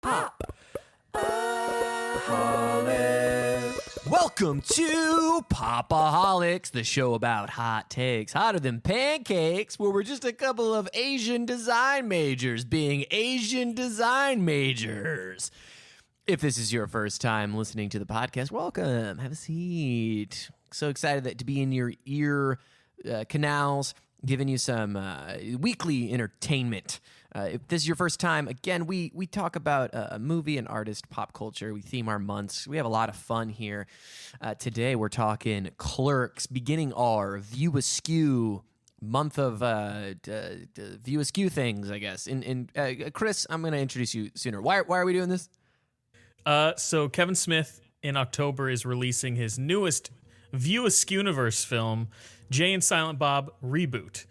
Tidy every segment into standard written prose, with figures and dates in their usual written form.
Pop-O-Holics. Welcome to Pop-O-Holics, the show about hot takes, hotter than pancakes, where we're just a couple of Asian design majors being Asian design majors. If this is your first time listening to the podcast, welcome. Have a seat. So excited to be in your ear canals, giving you some weekly entertainment. If this is your first time, again, we talk about a movie, an artist, pop culture. We theme our months. We have a lot of fun here. Today, we're talking Clerks, beginning our View Askew month of View Askew things, I guess. And Chris, I'm going to introduce you sooner. Why are we doing this? So Kevin Smith in October is releasing his newest View Askewniverse film, Jay and Silent Bob Reboot.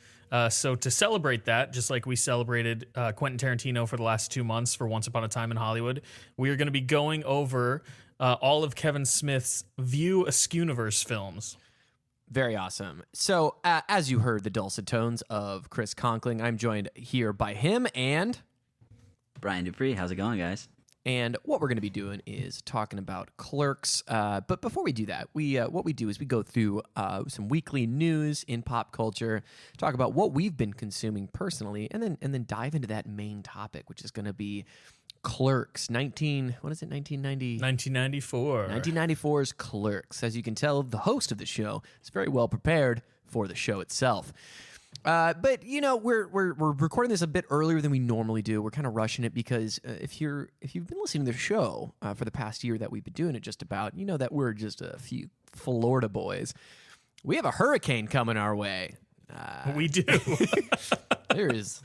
So to celebrate that, just like we celebrated Quentin Tarantino for the last 2 months for Once Upon a Time in Hollywood, we are going to be going over all of Kevin Smith's View Askewniverse films. Very awesome. So as you heard the dulcet tones of Chris Conkling, I'm joined here by him and Brian Dupree. How's it going, guys? And what we're going to be doing is talking about Clerks. But before we do that, what we do is we go through some weekly news in pop culture, talk about what we've been consuming personally, and then dive into that main topic, which is going to be Clerks. 1994. 1994's Clerks. As you can tell, the host of the show is very well prepared for the show itself. But you know, we're recording this a bit earlier than we normally do. We're kind of rushing it because if you've been listening to the show for the past year that we've been doing it, just about, you know that we're just a few Florida boys. We have a hurricane coming our way. We do. There is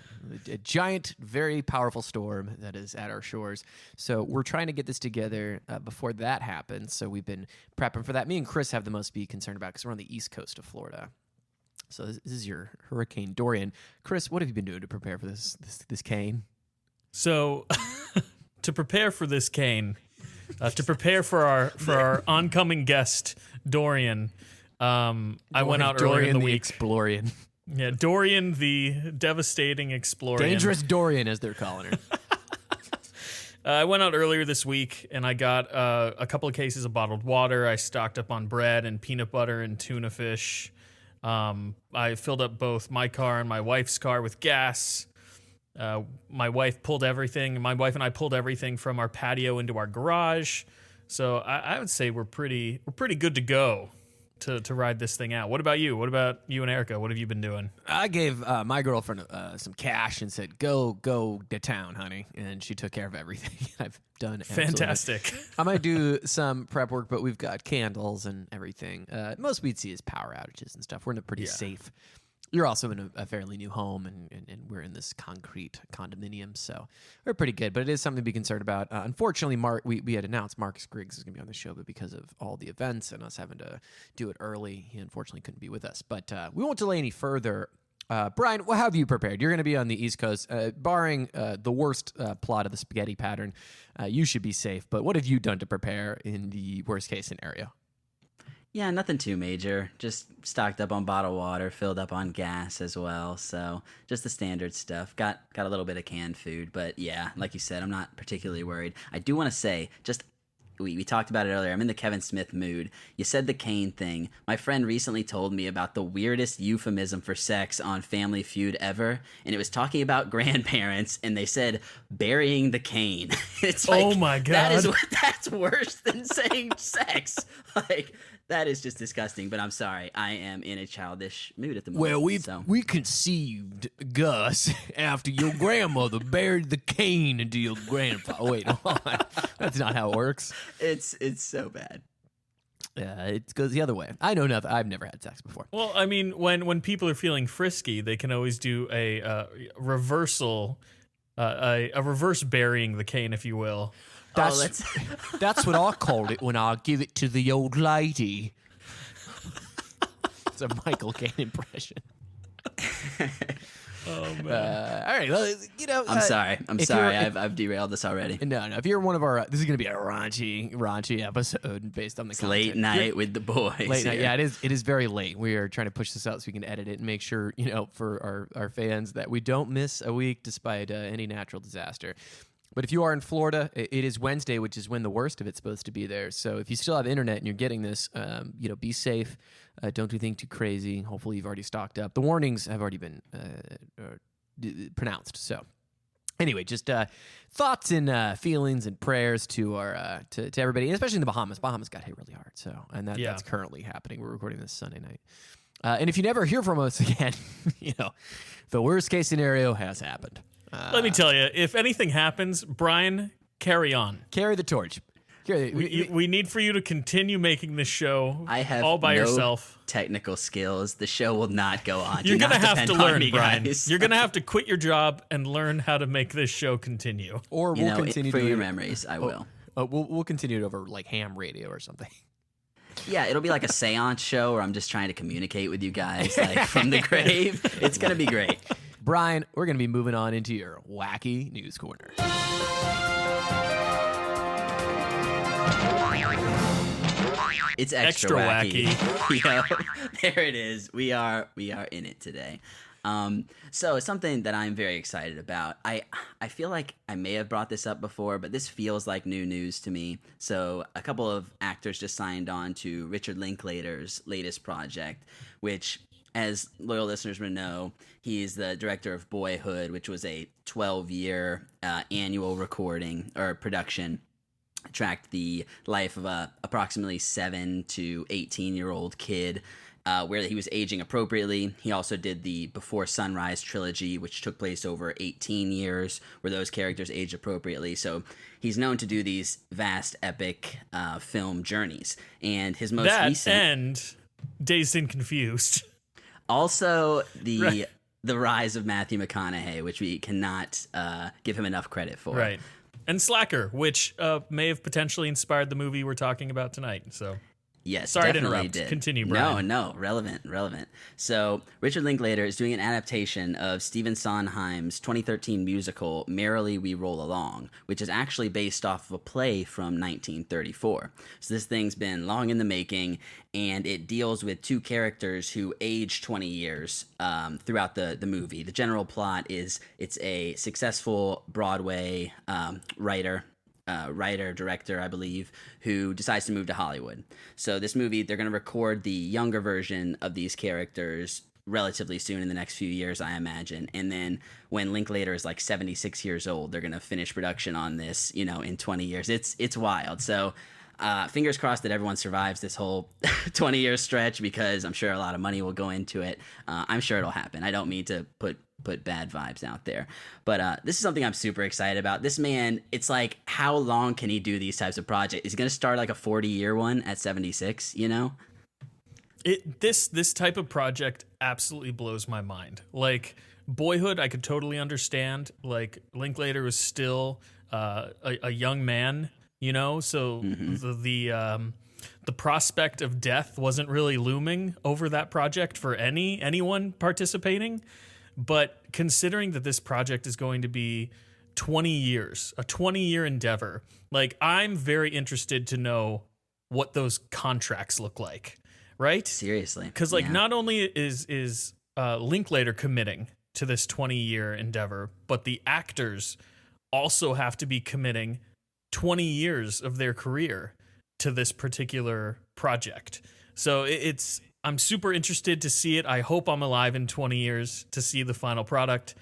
a giant, very powerful storm that is at our shores. So we're trying to get this together before that happens. So we've been prepping for that. Me and Chris have the most to be concerned about because we're on the east coast of Florida. So this is your Hurricane Dorian. Chris, what have you been doing to prepare for this cane? So to prepare for this cane, to prepare for our oncoming guest Dorian, I went out earlier in the week. Explorian. Yeah, Dorian, the devastating Explorian. Dangerous Dorian, as they're calling her. I went out earlier this week, and I got a couple of cases of bottled water. I stocked up on bread and peanut butter and tuna fish. I filled up both my car and my wife's car with gas. My wife and I pulled everything from our patio into our garage. So I would say we're pretty good to go to ride this thing out. What about you? What about you and Erica? What have you been doing? I gave my girlfriend some cash and said, go to town, honey. And she took care of everything. I've done fantastic. I might do some prep work, but we've got candles and everything. Most we'd see is power outages and stuff. We're in a pretty safe. You're also in a fairly new home, and we're in this concrete condominium, so we're pretty good. But it is something to be concerned about. Unfortunately, we had announced Marcus Griggs is going to be on the show, but because of all the events and us having to do it early, he unfortunately couldn't be with us. But we won't delay any further. Brian, what have you prepared? You're going to be on the East Coast. Barring the worst plot of the spaghetti pattern, you should be safe. But what have you done to prepare in the worst-case scenario? Yeah, nothing too major. Just stocked up on bottled water, filled up on gas as well. So just the standard stuff. Got a little bit of canned food, but yeah, like you said, I'm not particularly worried. I do want to say, we talked about it earlier. I'm in the Kevin Smith mood. You said the cane thing. My friend recently told me about the weirdest euphemism for sex on Family Feud ever, and it was talking about grandparents, and they said burying the cane. It's like, oh my God, that's worse than saying sex. Like, that is just disgusting. But I'm sorry, I am in a childish mood at the moment. Well, we conceived Gus after your grandmother buried the cane into your grandfather. Wait, hold on. That's not how it works. It's so bad. Yeah, it goes the other way. I know nothing. I've never had sex before. Well, I mean, when people are feeling frisky, they can always do a reversal, a reverse burying the cane, if you will. That's what I called it when I give it to the old lady. It's a Michael Caine impression. Oh man! All right, well, you know, I'm sorry. I've derailed this already. No. If you're one of our, this is going to be a raunchy episode based on the content. Late night with the boys. Late night, yeah. It is very late. We are trying to push this out so we can edit it and make sure, you know, for our fans that we don't miss a week despite any natural disaster. But if you are in Florida, it is Wednesday, which is when the worst of it's supposed to be there. So if you still have internet and you're getting this, be safe. Don't do anything too crazy. Hopefully you've already stocked up. The warnings have already been pronounced. So anyway, just thoughts and feelings and prayers to our to everybody, and especially in the Bahamas. Bahamas got hit really hard. So that's currently happening. We're recording this Sunday night. And if you never hear from us again, the worst case scenario has happened. Let me tell you, if anything happens, Brian, carry on. Carry the torch. We need for you to continue making this show I have all by yourself. Technical skills. The show will not go on. You're going to have to learn, me, Brian. guys. You're going to have to quit your job and learn how to make this show continue. Or we'll continue for doing your memories. I will. We'll continue it over like ham radio or something. Yeah, it'll be like a seance show where I'm just trying to communicate with you guys like from the grave. It's going to be great. Brian, we're going to be moving on into your wacky news corner. It's extra wacky. There it is. We are in it today. So it's something that I'm very excited about. I feel like I may have brought this up before, but this feels like new news to me. So a couple of actors just signed on to Richard Linklater's latest project, which, as loyal listeners would know, he's the director of Boyhood, which was a 12-year annual recording or production. Tracked the life of a approximately 7 to 18-year-old kid, where he was aging appropriately. He also did the Before Sunrise trilogy, which took place over 18 years, where those characters aged appropriately. So he's known to do these vast, epic film journeys. And his most recent... and Dazed and Confused. Also, the rise of Matthew McConaughey, which we cannot give him enough credit for. Right. And Slacker, which may have potentially inspired the movie we're talking about tonight. So, yes, sorry to definitely interrupt. did. Continue, Brian. No, relevant. So, Richard Linklater is doing an adaptation of Stephen Sondheim's 2013 musical Merrily We Roll Along, which is actually based off of a play from 1934. So, this thing's been long in the making, and it deals with two characters who age 20 years throughout the movie. The general plot is it's a successful Broadway director, I believe, who decides to move to Hollywood. So this movie, they're going to record the younger version of these characters relatively soon in the next few years, I imagine. And then when Linklater is like 76 years old, they're going to finish production on this, in 20 years. It's wild. So fingers crossed that everyone survives this whole 20-year stretch, because I'm sure a lot of money will go into it. I'm sure it'll happen. I don't mean to put bad vibes out there, but this is something I'm super excited about. This man, it's like, how long can he do these types of projects? Is he going to start like a 40-year one at 76? This type of project absolutely blows my mind. Like Boyhood, I could totally understand. Like Linklater was still a young man. So the prospect of death wasn't really looming over that project for anyone participating. But considering that this project is going to be 20 years, a 20-year endeavor, like I'm very interested to know what those contracts look like, right? Seriously. Because not only is Linklater committing to this 20-year endeavor, but the actors also have to be committing 20 years of their career to this particular project. So I'm super interested to see it. I hope I'm alive in 20 years to see the final product.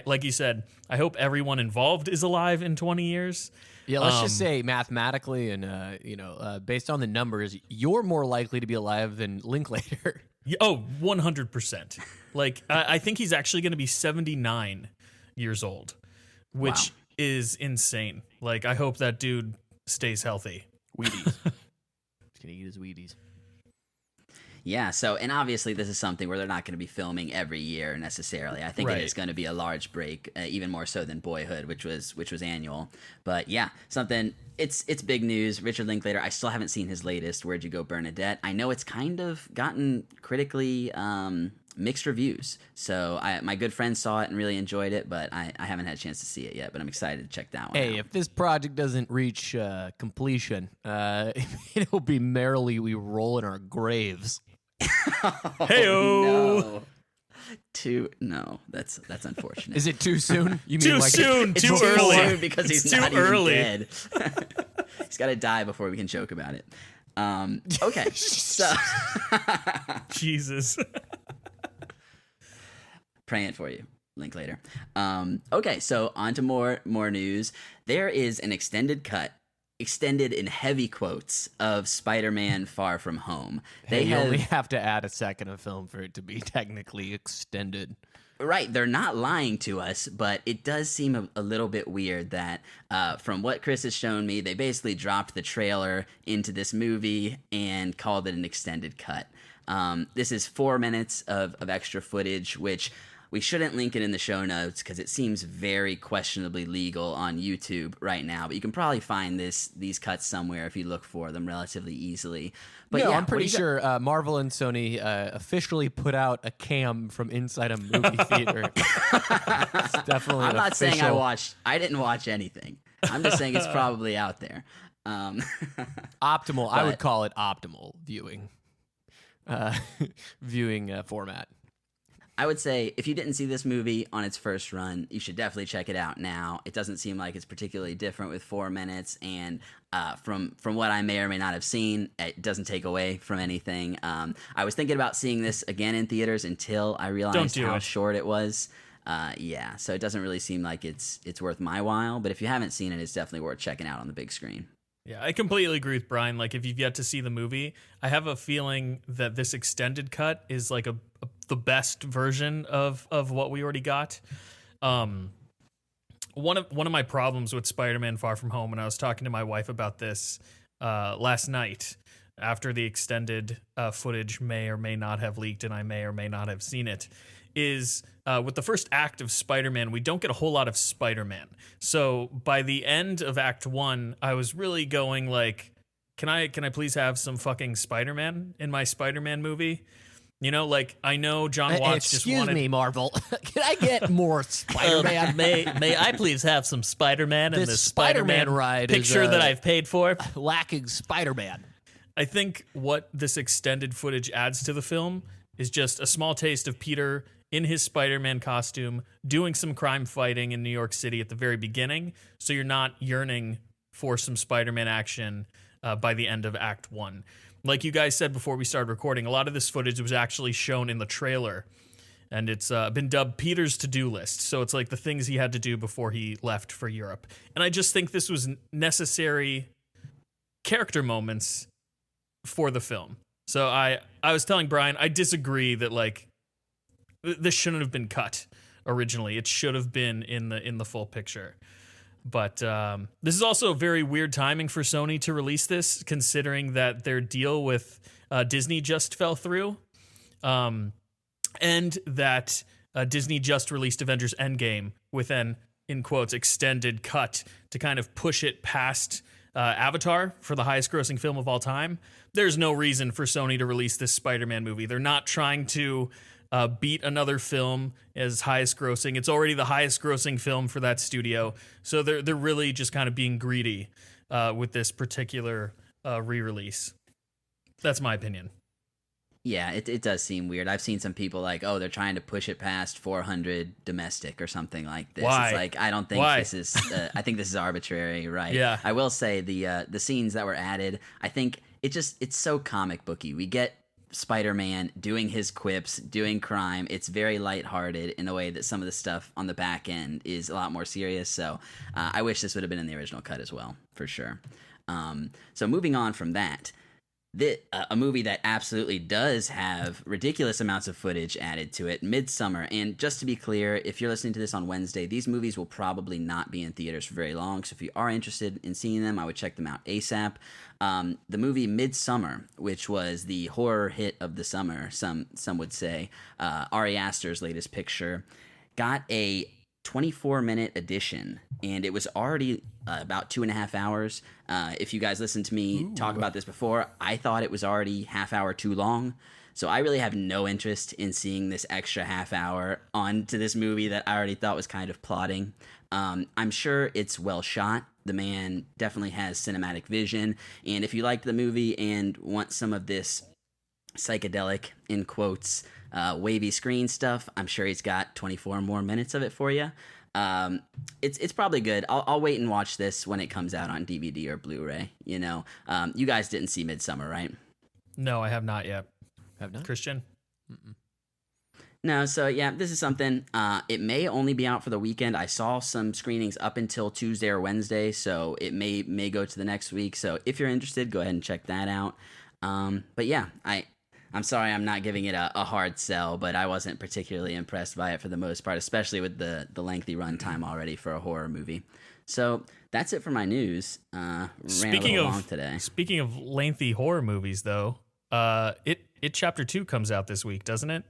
Like you said, I hope everyone involved is alive in 20 years. Yeah, let's just say mathematically and based on the numbers, you're more likely to be alive than Linklater. 100%. Like I think he's actually going to be 79 years old, which is insane. Like I hope that dude stays healthy. Wheaties. He's gonna eat his Wheaties. Yeah, so, and obviously this is something where they're not going to be filming every year necessarily. I think it is going to be a large break, even more so than Boyhood, which was annual. But yeah, it's big news. Richard Linklater, I still haven't seen his latest, Where'd You Go, Bernadette? I know it's kind of gotten critically mixed reviews. So my good friend saw it and really enjoyed it, but I haven't had a chance to see it yot, but I'm excited to check that one out. Hey, if this project doesn't reach completion, it'll be Merrily We Roll in Our Graves. Hey-o! No. No, that's unfortunate. Is it too soon? You mean Too like soon, It's too too early. soon because It's he's too not early. even dead. He's got to die before we can joke about it. Okay, so Jesus. praying for you. Link later. Okay, so on to more news. There is an extended cut, extended in heavy quotes, of Spider-Man Far From Home. They only have to add a second of film for it to be technically extended. Right, they're not lying to us, but it does seem a little bit weird that from what Chris has shown me, they basically dropped the trailer into this movie and called it an extended cut. This is 4 minutes of extra footage, which we shouldn't link it in the show notes because it seems very questionably legal on YouTube right now, but you can probably find these cuts somewhere if you look for them relatively easily. But No, yeah, I'm pretty sure Marvel and Sony officially put out a cam from inside a movie theater. It's definitely I'm not saying official. I didn't watch anything. I'm just saying it's probably out there. Optimal. I would call it optimal viewing. Format. I would say if you didn't see this movie on its first run, you should definitely check it out now. It doesn't seem like it's particularly different with 4 minutes, and from what I may or may not have seen, it doesn't take away from anything. I was thinking about seeing this again in theaters until I realized how short it was. Yeah, so it doesn't really seem like it's worth my while, but if you haven't seen it, it's definitely worth checking out on the big screen. Yeah, I completely agree with Brian. Like, if you've yet to see the movie, I have a feeling that this extended cut is like the best version of what we already got. One of my problems with Spider-Man Far From Home, and I was talking to my wife about this last night after the extended footage may or may not have leaked, and I may or may not have seen it, is with the first act of Spider-Man, we don't get a whole lot of Spider-Man. So by the end of Act 1, I was really going like, can I please have some fucking Spider-Man in my Spider-Man movie? You know, like, I know John Watts just wanted... Excuse me, Marvel. Can I get more Spider-Man? May I please have some Spider-Man in This this Spider-Man ride picture is, that I've paid for? Lacking Spider-Man. I think what this extended footage adds to the film is just a small taste of Peter in his Spider-Man costume doing some crime fighting in New York City at the very beginning, so you're not yearning for some Spider-Man action by the end of Act 1. Like you guys said before we started recording, a lot of this footage was actually shown in the trailer, and it's been dubbed Peter's to-do list, so it's like the things he had to do before he left for Europe. And I just think this was necessary character moments for the film. So I was telling Brian, I disagree that, like, this shouldn't have been cut originally. It should have been in the full picture. But this is also very weird timing for Sony to release this, considering that their deal with Disney just fell through, and that Disney just released Avengers Endgame with an, in quotes, extended cut to kind of push it past Avatar for the highest grossing film of all time. There's no reason for Sony to release this Spider-Man movie. They're not trying to beat another film as highest grossing. It's already the highest grossing film for that studio. So they're really just kind of being greedy with this particular re-release. That's my opinion. Yeah, it does seem weird. I've seen some people like, oh, they're trying to push it past 400 domestic or something like this. Why? It's like, I don't think Why? this is, I think this is arbitrary, right? Yeah. I will say the scenes that were added, I think it's so comic booky. We get Spider-Man doing his quips, doing crime. It's very lighthearted in a way that some of the stuff on the back end is a lot more serious. So I wish this would have been in the original cut as well, for sure. So moving on from that, a movie that absolutely does have ridiculous amounts of footage added to it, Midsommar. And just to be clear, if you're listening to this on Wednesday, these movies will probably not be in theaters for very long. So if you are interested in seeing them, I would check them out ASAP. The movie Midsommar, which was the horror hit of the summer, some would say, Ari Aster's latest picture, got a 24-minute edition, and it was already about 2.5 hours. If you guys listened to me talk about this before, I thought it was already half hour too long. So I really have no interest in seeing this extra half hour onto this movie that I already thought was kind of plotting. I'm sure it's well shot. The man definitely has cinematic vision. And if you liked the movie and want some of this psychedelic, in quotes, wavy screen stuff. I'm sure he's got 24 more minutes of it for you. It's probably good. I'll wait and watch this when it comes out on DVD or Blu-ray. You know, you guys didn't see Midsommar, right? No, I have not yet. Have not? Christian? No, so yeah, this is something. It may only be out for the weekend. I saw some screenings up until Tuesday or Wednesday, so it may go to the next week. So if you're interested, go ahead and check that out. But yeah, I'm sorry I'm not giving it a hard sell, but I wasn't particularly impressed by it for the most part, especially with the lengthy runtime already for a horror movie. So that's it for my news. Ran a little long today. Speaking of lengthy horror movies, though, it Chapter 2 comes out this week, doesn't it?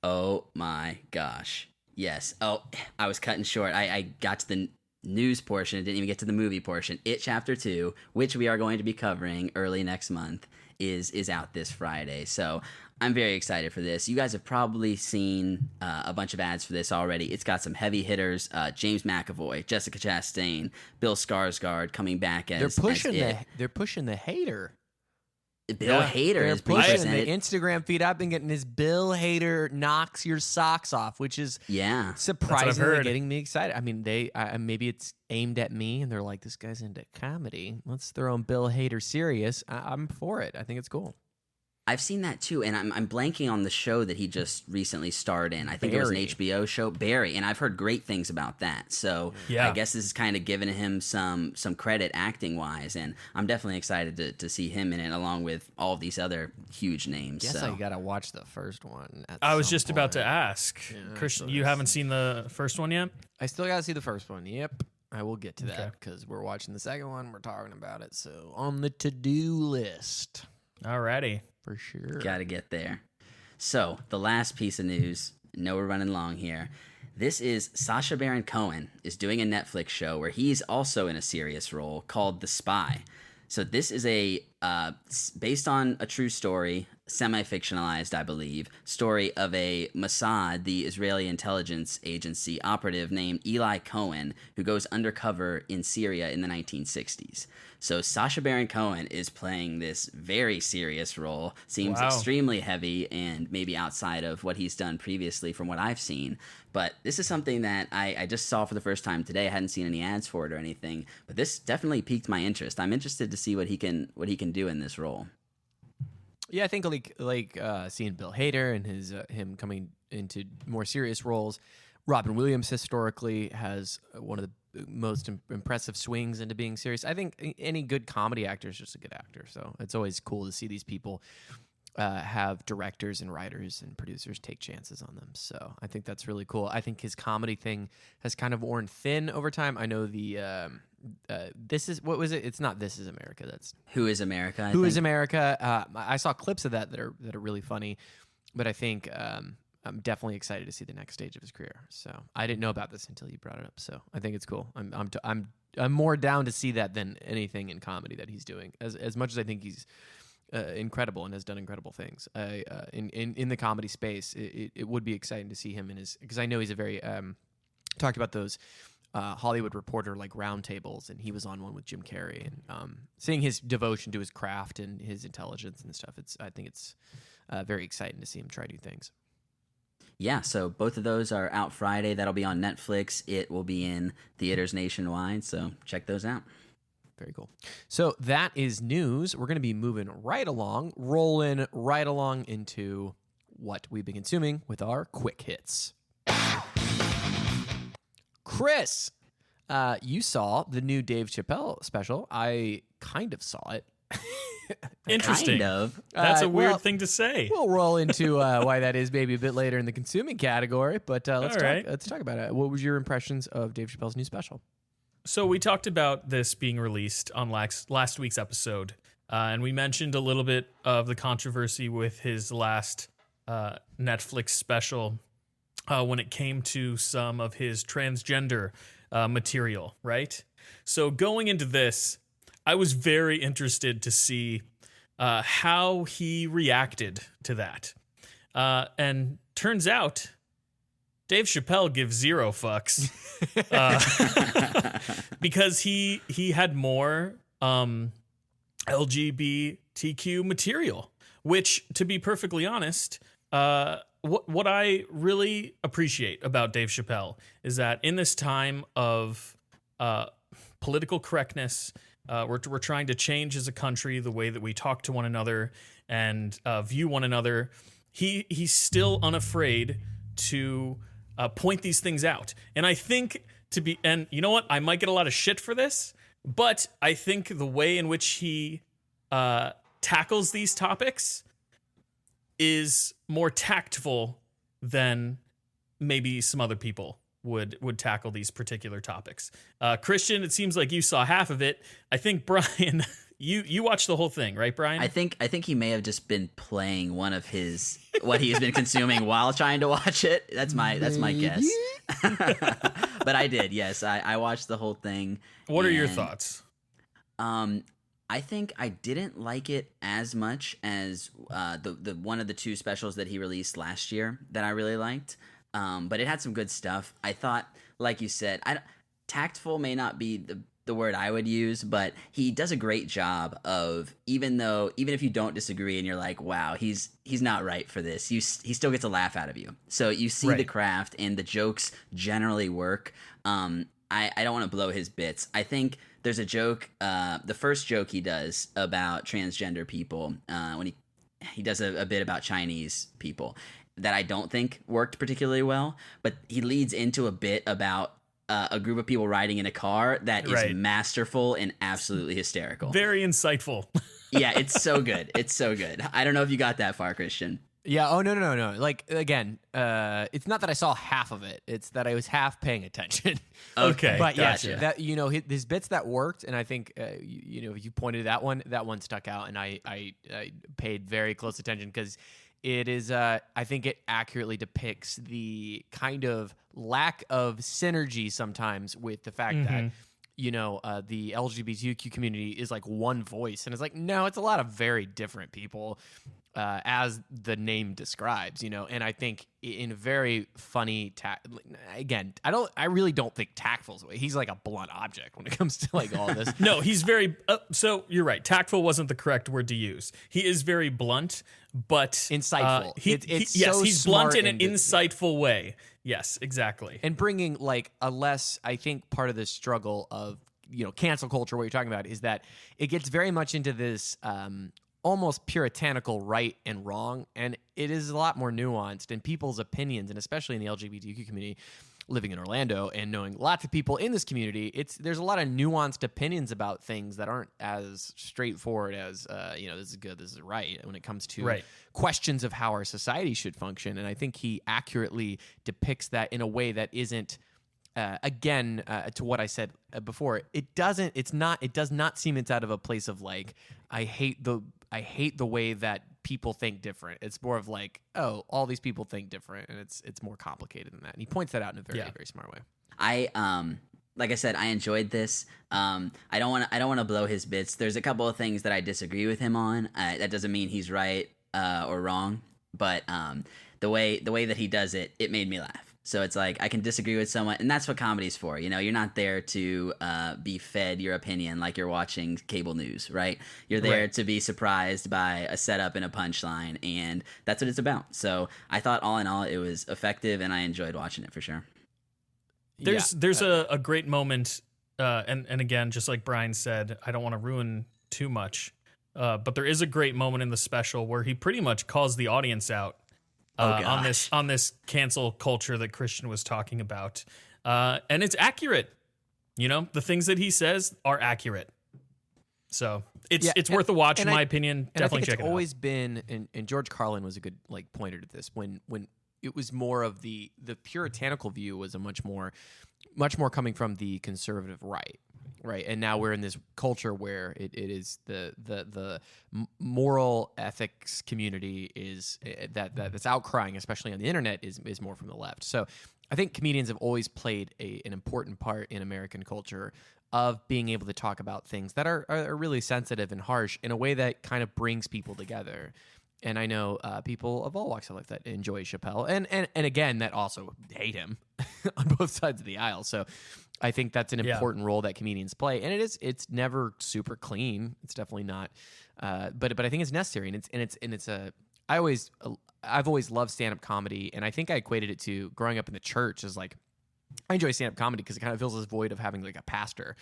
Oh my gosh. Yes. Oh, I was cutting short. I got to the news portion. I didn't even get to the movie portion. It Chapter 2, which we are going to be covering early next month, is out this Friday. So I'm very excited for this. You guys have probably seen a bunch of ads for this already. It's got some heavy hitters. James McAvoy, Jessica Chastain, Bill Skarsgård coming back as They're pushing the hater. Bill Hader They're is being pushing presented. the Instagram feed. I've been getting this Bill Hader knocks your socks off, which is surprisingly heard. getting me excited. I mean, maybe it's aimed at me, and they're like, "This guy's into comedy. Let's throw him Bill Hader serious." I'm for it. I think it's cool. I've seen that too, and I'm blanking on the show that he just recently starred in. I think it was an Barry. HBO show, Barry, and I've heard great things about that. So Yeah. I guess this is kind of giving him some credit acting wise, and I'm definitely excited to see him in it along with all of these other huge names. Guess so. I gotta watch the first one. I was just about to ask. Yeah, Christian, so you it's- haven't seen the first one yet? I still gotta see the first one. Yep. I will get to that Okay. because we're watching the second one. We're talking about it. So on the to-do list Alrighty. for sure. Got to get there. So, the last piece of news. I know we're running long here. This is Sacha Baron Cohen is doing a Netflix show where he's also in a serious role called The Spy. So, this is based on a true story, semi-fictionalized, I believe, story of a Mossad, the Israeli intelligence agency operative named Eli Cohen, who goes undercover in Syria in the 1960s. So Sacha Baron Cohen is playing this very serious role, seems Wow. extremely heavy and maybe outside of what he's done previously from what I've seen. But this is something that I just saw for the first time today. I hadn't seen any ads for it or anything, but this definitely piqued my interest. I'm interested to see what he can do in this role. Yeah, I think like seeing Bill Hader and him coming into more serious roles. Robin Williams historically has one of the most impressive swings into being serious. I think any good comedy actor is just a good actor. So it's always cool to see these people have directors and writers and producers take chances on them. So I think that's really cool. I think his comedy thing has kind of worn thin over time. I know the This Is, what was it? It's not This Is America. That's Who is America? I Who Is think. America. I saw clips of that are really funny, but I think I'm definitely excited to see the next stage of his career. So I didn't know about this until you brought it up. So I think it's cool. I'm more down to see that than anything in comedy that he's doing. As much as I think he's incredible and has done incredible things in the comedy space, it would be exciting to see him in his, because I know he's a very talked about those Hollywood Reporter like roundtables, and he was on one with Jim Carrey, and seeing his devotion to his craft and his intelligence and stuff. I think it's very exciting to see him try new things. Yeah, so both of those are out Friday. That'll be on Netflix. It will be in theaters nationwide, so check those out. Very cool. So that is news. We're going to be moving right along, rolling right along into what we've been consuming with our quick hits. Chris, you saw the new Dave Chappelle special. I kind of saw it. Interesting. Kind of. That's a weird well, thing to say. We'll roll into why that is maybe a bit later in the consuming category, but let's All right. talk about it. What was your impressions of Dave Chappelle's new special? So we talked about this being released on last week's episode, and we mentioned a little bit of the controversy with his last Netflix special when it came to some of his transgender material, right? So going into this, I was very interested to see how he reacted to that. And turns out, Dave Chappelle gives zero fucks because he had more LGBTQ material, which, to be perfectly honest, what I really appreciate about Dave Chappelle is that in this time of political correctness, we're trying to change as a country the way that we talk to one another and view one another. He's still unafraid to point these things out. And I think and you know what? I might get a lot of shit for this, but I think the way in which he tackles these topics is more tactful than maybe some other people would tackle these particular topics. Christian, it seems like you saw half of it. I think Brian, you watched the whole thing, right, Brian? I think he may have just been playing one of what he's been consuming while trying to watch it. That's my guess. But I did, yes. I watched the whole thing. What are your thoughts? I think I didn't like it as much as the one of the two specials that he released last year that I really liked. But it had some good stuff. I thought, like you said, tactful may not be the word I would use, but he does a great job of, even if you don't disagree and you're like, wow, he's not right for this, he still gets a laugh out of you. So you see the craft, and the jokes generally work. I don't want to blow his bits. I think there's a joke, the first joke he does about transgender people, when he does a bit about Chinese people, that I don't think worked particularly well, but he leads into a bit about a group of people riding in a car that is masterful and absolutely hysterical. Very insightful. Yeah, it's so good. It's so good. I don't know if you got that far, Christian. Yeah. Oh, no. Like, again, it's not that I saw half of it. It's that I was half paying attention. Okay. But gotcha. yeah, that, his bits that worked, and I think, you pointed that one stuck out, and I paid very close attention because it is, I think it accurately depicts the kind of lack of synergy sometimes with the fact that, the LGBTQ community is like one voice. And it's like, no, it's a lot of very different people, as the name describes, and I think in a very funny, again, I really don't think tactful's the way. He's like a blunt object when it comes to like all this. No, he's very, so you're right. Tactful wasn't the correct word to use. He is very blunt, but insightful. He's blunt in an insightful way. Yes, exactly. And bringing like I think part of the struggle of, cancel culture, what you're talking about, is that it gets very much into this, almost puritanical right and wrong, and it is a lot more nuanced, and people's opinions, and especially in the LGBTQ community, living in Orlando and knowing lots of people in this community, there's a lot of nuanced opinions about things that aren't as straightforward as this is good, this is right, when it comes to questions of how our society should function. And I think he accurately depicts that in a way that isn't, to what I said before, it does not seem it's out of a place of like, I hate the way that people think different. It's more of like, oh, all these people think different, and it's more complicated than that. And he points that out in a very, very smart way. Like I said, I enjoyed this. I don't want to blow his bits. There's a couple of things that I disagree with him on. That doesn't mean he's right or wrong, but the way that he does it made me laugh. So it's like, I can disagree with someone, and that's what comedy's for. You're not there to be fed your opinion like you're watching cable news, right? You're there to be surprised by a setup and a punchline, and that's what it's about. So I thought, all in all, it was effective, and I enjoyed watching it for sure. There's a great moment, and again, just like Brian said, I don't want to ruin too much, but there is a great moment in the special where he pretty much calls the audience out. On this cancel culture that Christian was talking about, and it's accurate. The things that he says are accurate. So it's worth a watch, in my opinion. Definitely check it out. It's always been, and George Carlin was a good pointer to this, when it was more of the puritanical view was a much more coming from the conservative right. Right, and now we're in this culture where it is the moral ethics community is that's outcrying, especially on the internet, is more from the left. So I think comedians have always played an important part in American culture of being able to talk about things that are really sensitive and harsh in a way that kind of brings people together. And I know people of all walks of life that enjoy Chappelle, and again that also hate him on both sides of the aisle. So I think that's an important role that comedians play, and it's never super clean. It's definitely not, but I think it's necessary, I've always loved stand-up comedy, and I think I equated it to growing up in the church as like, I enjoy stand-up comedy because it kind of fills this void of having like a pastor,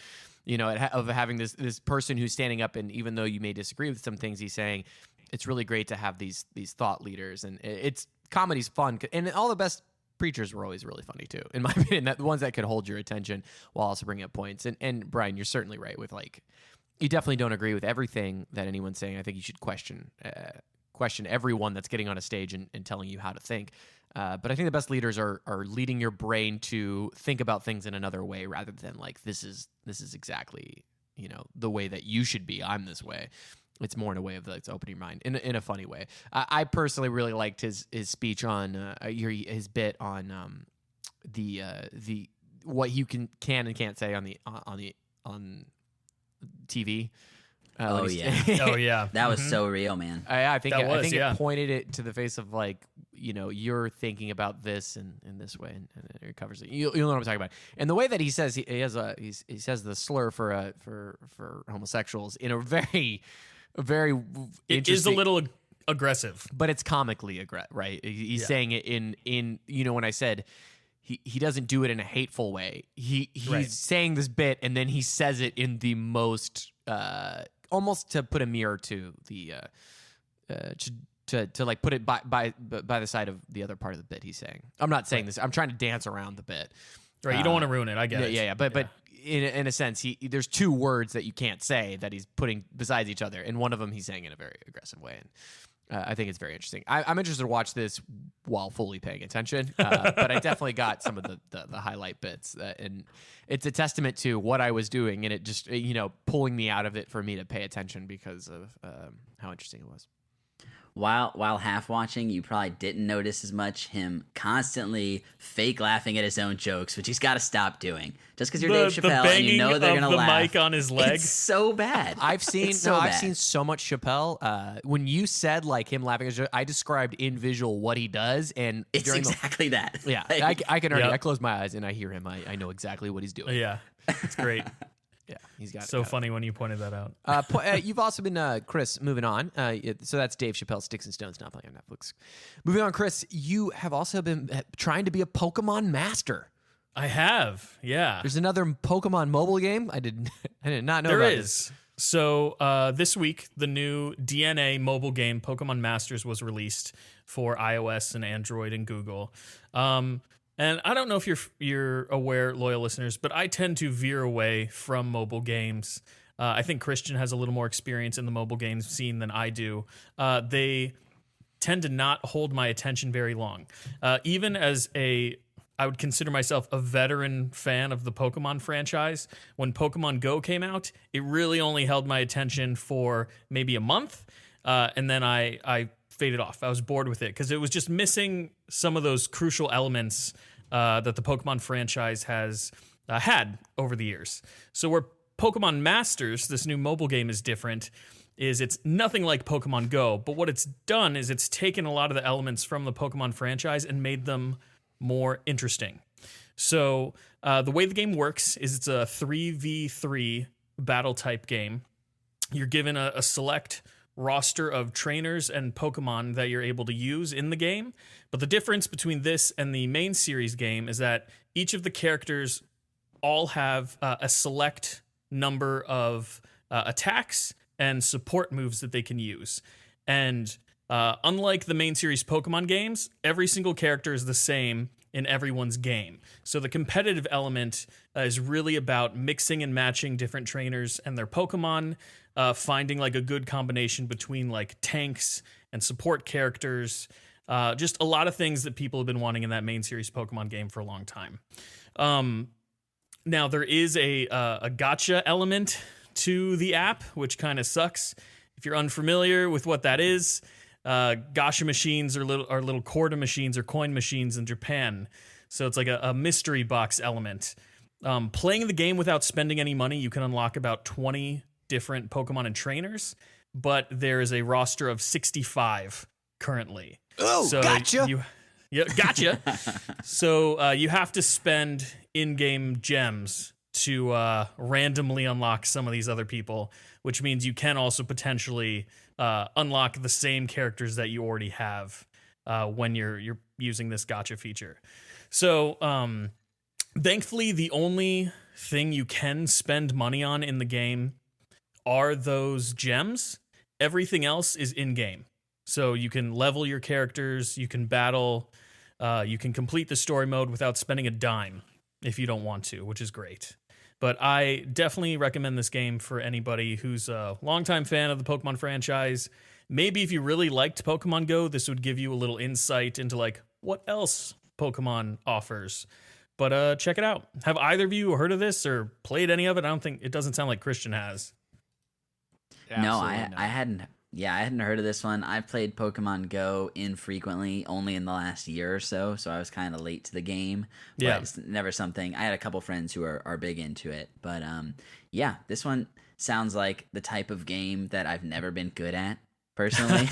of having this person who's standing up, and even though you may disagree with some things he's saying, it's really great to have these thought leaders, and comedy's fun, and all the best preachers were always really funny too, in my opinion. The ones that could hold your attention while also bringing up points. And Brian, you're certainly right with like, you definitely don't agree with everything that anyone's saying. I think you should question everyone that's getting on a stage and telling you how to think. But I think the best leaders are leading your brain to think about things in another way, rather than like, this is exactly, the way that you should be. I'm this way. It's more in a way of like, opening your mind in a funny way. I personally really liked his speech on his bit on the what you can and can't say on TV. Oh yeah, Oh yeah, that was so real, man. I think it pointed it to the face of like, you're thinking about this in this way, and it covers it. You'll know what I'm talking about. And the way that he says he says the slur for homosexuals in a very it is a little aggressive, but it's comically right. He's saying it in when I said he doesn't do it in a hateful way. He's saying this bit, and then he says it in the most almost to put a mirror to the to like put it by the side of the other part of the bit he's saying. I'm not saying this. I'm trying to dance around the bit. Right, you don't want to ruin it. I get it. Yeah. But in a sense, there's two words that you can't say that he's putting besides each other, and one of them he's saying in a very aggressive way. And I think it's very interesting. I'm interested to watch this while fully paying attention, but I definitely got some of the highlight bits, and it's a testament to what I was doing, and it just pulling me out of it for me to pay attention because of how interesting it was. While half watching, you probably didn't notice as much him constantly fake laughing at his own jokes, which he's got to stop doing. Just because you're Dave Chappelle and you know they're gonna laugh. The mic on his leg. It's so bad. I've seen so much Chappelle. When you said like him laughing at his joke, I described in visual what he does, and it's exactly that. Yeah, like, I can already. I close my eyes and I hear him. I know exactly what he's doing. Yeah, it's great. Yeah, he's got so it. Funny when you pointed that out. You've also been, Chris, moving on. So that's Dave Chappelle, Sticks and Stones, not playing on Netflix. Moving on, Chris, you have also been trying to be a Pokemon master. I have, yeah. There's another Pokemon mobile game? I did not know there about is. This. So this week, the new DNA mobile game, Pokemon Masters, was released for iOS and Android and Google. And I don't know if you're aware, loyal listeners, but I tend to veer away from mobile games. I think Christian has a little more experience in the mobile games scene than I do. They tend to not hold my attention very long. Even as I would consider myself a veteran fan of the Pokemon franchise. When Pokemon Go came out, it really only held my attention for maybe a month, and then I faded off. I was bored with it because it was just missing some of those crucial elements that the Pokemon franchise has had over the years. So where Pokemon Masters, this new mobile game, is different, is it's nothing like Pokemon Go, but what it's done is it's taken a lot of the elements from the Pokemon franchise and made them more interesting. So the way the game works is it's a 3v3 battle type game. You're given a select roster of trainers and Pokemon that you're able to use in the game. But the difference between this and the main series game is that each of the characters all have a select number of attacks and support moves that they can use. And unlike the main series Pokemon games, every single character is the same in everyone's game. So the competitive element is really about mixing and matching different trainers and their Pokemon, finding like a good combination between like tanks and support characters, just a lot of things that people have been wanting in that main series Pokemon game for a long time. Now there is a gacha element to the app, which kind of sucks. If you're unfamiliar with what that is, gacha machines are little quarter machines or coin machines in Japan. So it's like a mystery box element. Playing the game without spending any money, you can unlock about 20 different Pokemon and trainers. but there is a roster of 65 currently. Oh, gotcha. Yeah, gotcha. So you have to spend in-game gems to randomly unlock some of these other people, which means you can also potentially unlock the same characters that you already have when you're using this gacha feature. So thankfully, the only thing you can spend money on in the game are those gems. Everything else is in-game. So you can level your characters, you can battle, you can complete the story mode without spending a dime if you don't want to, which is great. But I definitely recommend this game for anybody who's a longtime fan of the Pokemon franchise. Maybe if you really liked Pokemon Go, this would give you a little insight into like what else Pokemon offers. But check it out. Have either of you heard of this or played any of it? It doesn't sound like Christian has. No, I hadn't. Yeah, I hadn't heard of this one. I've played Pokemon Go infrequently, only in the last year or so, so I was kind of late to the game. But Yeah. it's never something. I had a couple friends who are big into it. But yeah, this one sounds like the type of game that I've never been good at, personally.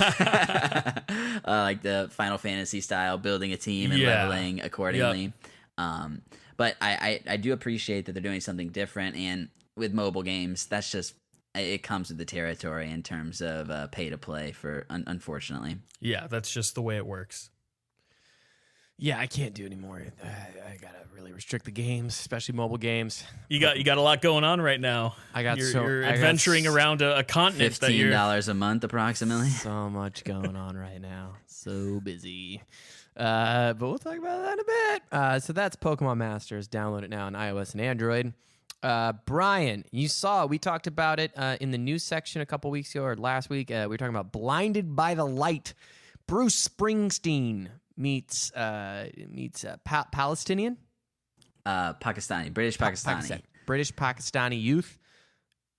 Like the Final Fantasy style, building a team and Yeah. leveling accordingly. But I do appreciate that they're doing something different, and with mobile games, that's just... It comes with the territory in terms of pay to play, unfortunately. Yeah, that's just the way it works. Yeah, I can't do anymore. I gotta really restrict the games, especially mobile games. You got a lot going on right now. You're adventuring around a continent that you're... $15 a month, approximately. So much going on right now. So busy. But we'll talk about that in a bit. So that's Pokemon Masters. Download it now on iOS and Android. Brian, we talked about it in the news section a couple weeks ago or last week. We were talking about Blinded by the Light. Bruce Springsteen meets Palestinian? Pakistani, British Pakistani. British Pakistani youth.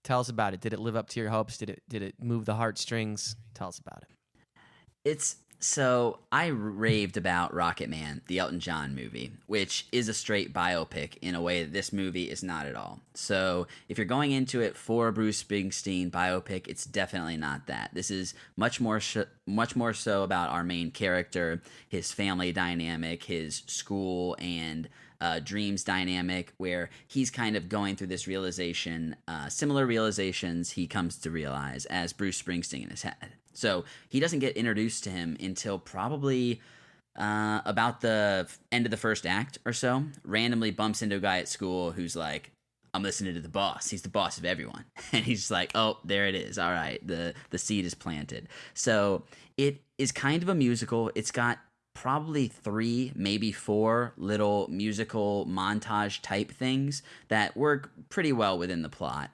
Tell us about it. Did it live up to your hopes? Did it move the heartstrings? Tell us about it. So I raved about Rocket Man, the Elton John movie, which is a straight biopic in a way that this movie is not at all. So if you're going into it for a Bruce Springsteen biopic, it's definitely not that. This is much more so about our main character, his family dynamic, his school and dreams dynamic, where he's kind of going through this realization, similar realizations he comes to realize as Bruce Springsteen has had. So he doesn't get introduced to him until probably about the end of the first act or so. Randomly bumps into a guy at school who's like, I'm listening to the boss. He's the boss of everyone. And he's just like, oh, there it is. All right, the seed is planted. So it is kind of a musical. It's got probably 3, maybe 4 little musical montage type things that work pretty well within the plot.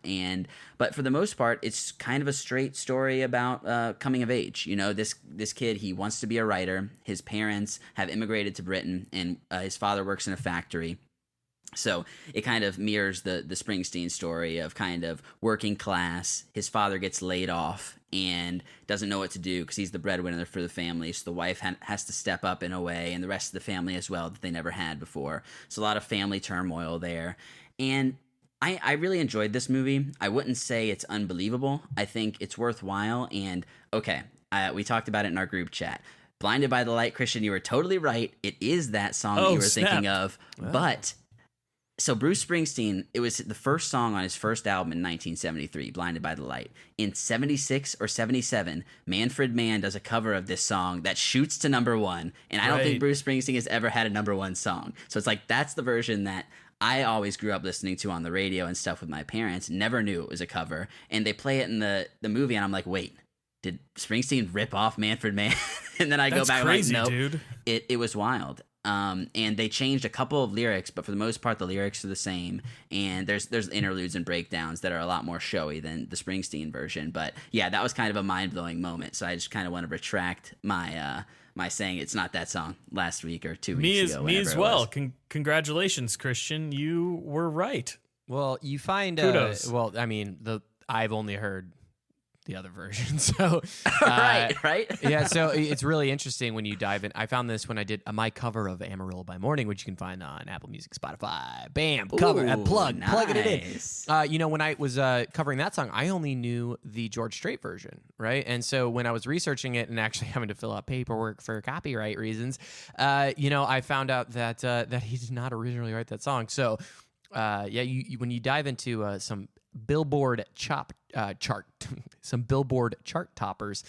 But for the most part, it's kind of a straight story about coming of age. You know, this kid, he wants to be a writer. His parents have immigrated to Britain, and his father works in a factory. So it kind of mirrors the Springsteen story of kind of working class. His father gets laid off and doesn't know what to do because he's the breadwinner for the family. So the wife has to step up in a way, and the rest of the family as well that they never had before. So a lot of family turmoil there. And I really enjoyed this movie. I wouldn't say it's unbelievable. I think it's worthwhile. And okay, we talked about it in our group chat. Blinded by the Light, Christian, you were totally right. It is that song that you were thinking of. Wow. But... So Bruce Springsteen, it was the first song on his first album in 1973, Blinded by the Light. In 76 or 77, Manfred Mann does a cover of this song that shoots to #1, and I don't think Bruce Springsteen has ever had a #1 song. So it's like, that's the version that I always grew up listening to on the radio and stuff with my parents, never knew it was a cover, and they play it in the movie, and I'm like, wait, did Springsteen rip off Manfred Mann? And then I go back crazy, and I'm like, nope, dude. It was wild. And they changed a couple of lyrics, but for the most part, the lyrics are the same. And there's interludes and breakdowns that are a lot more showy than the Springsteen version. But yeah, that was kind of a mind blowing moment. So I just kind of want to retract my saying it's not that song last week or 2 weeks ago. Me as well. Congratulations, Christian. You were right. Well, you find kudos. I've only heard the other version. So, right. yeah, so it's really interesting when you dive in. I found this when I did my cover of Amarillo by Morning, which you can find on Apple Music, Spotify. Bam, cover, Ooh, plugging it nice. in. When I was covering that song, I only knew the George Strait version, right? And so when I was researching it and actually having to fill out paperwork for copyright reasons, I found out that he did not originally write that song. So, when you dive into some Billboard chart, some Billboard chart toppers,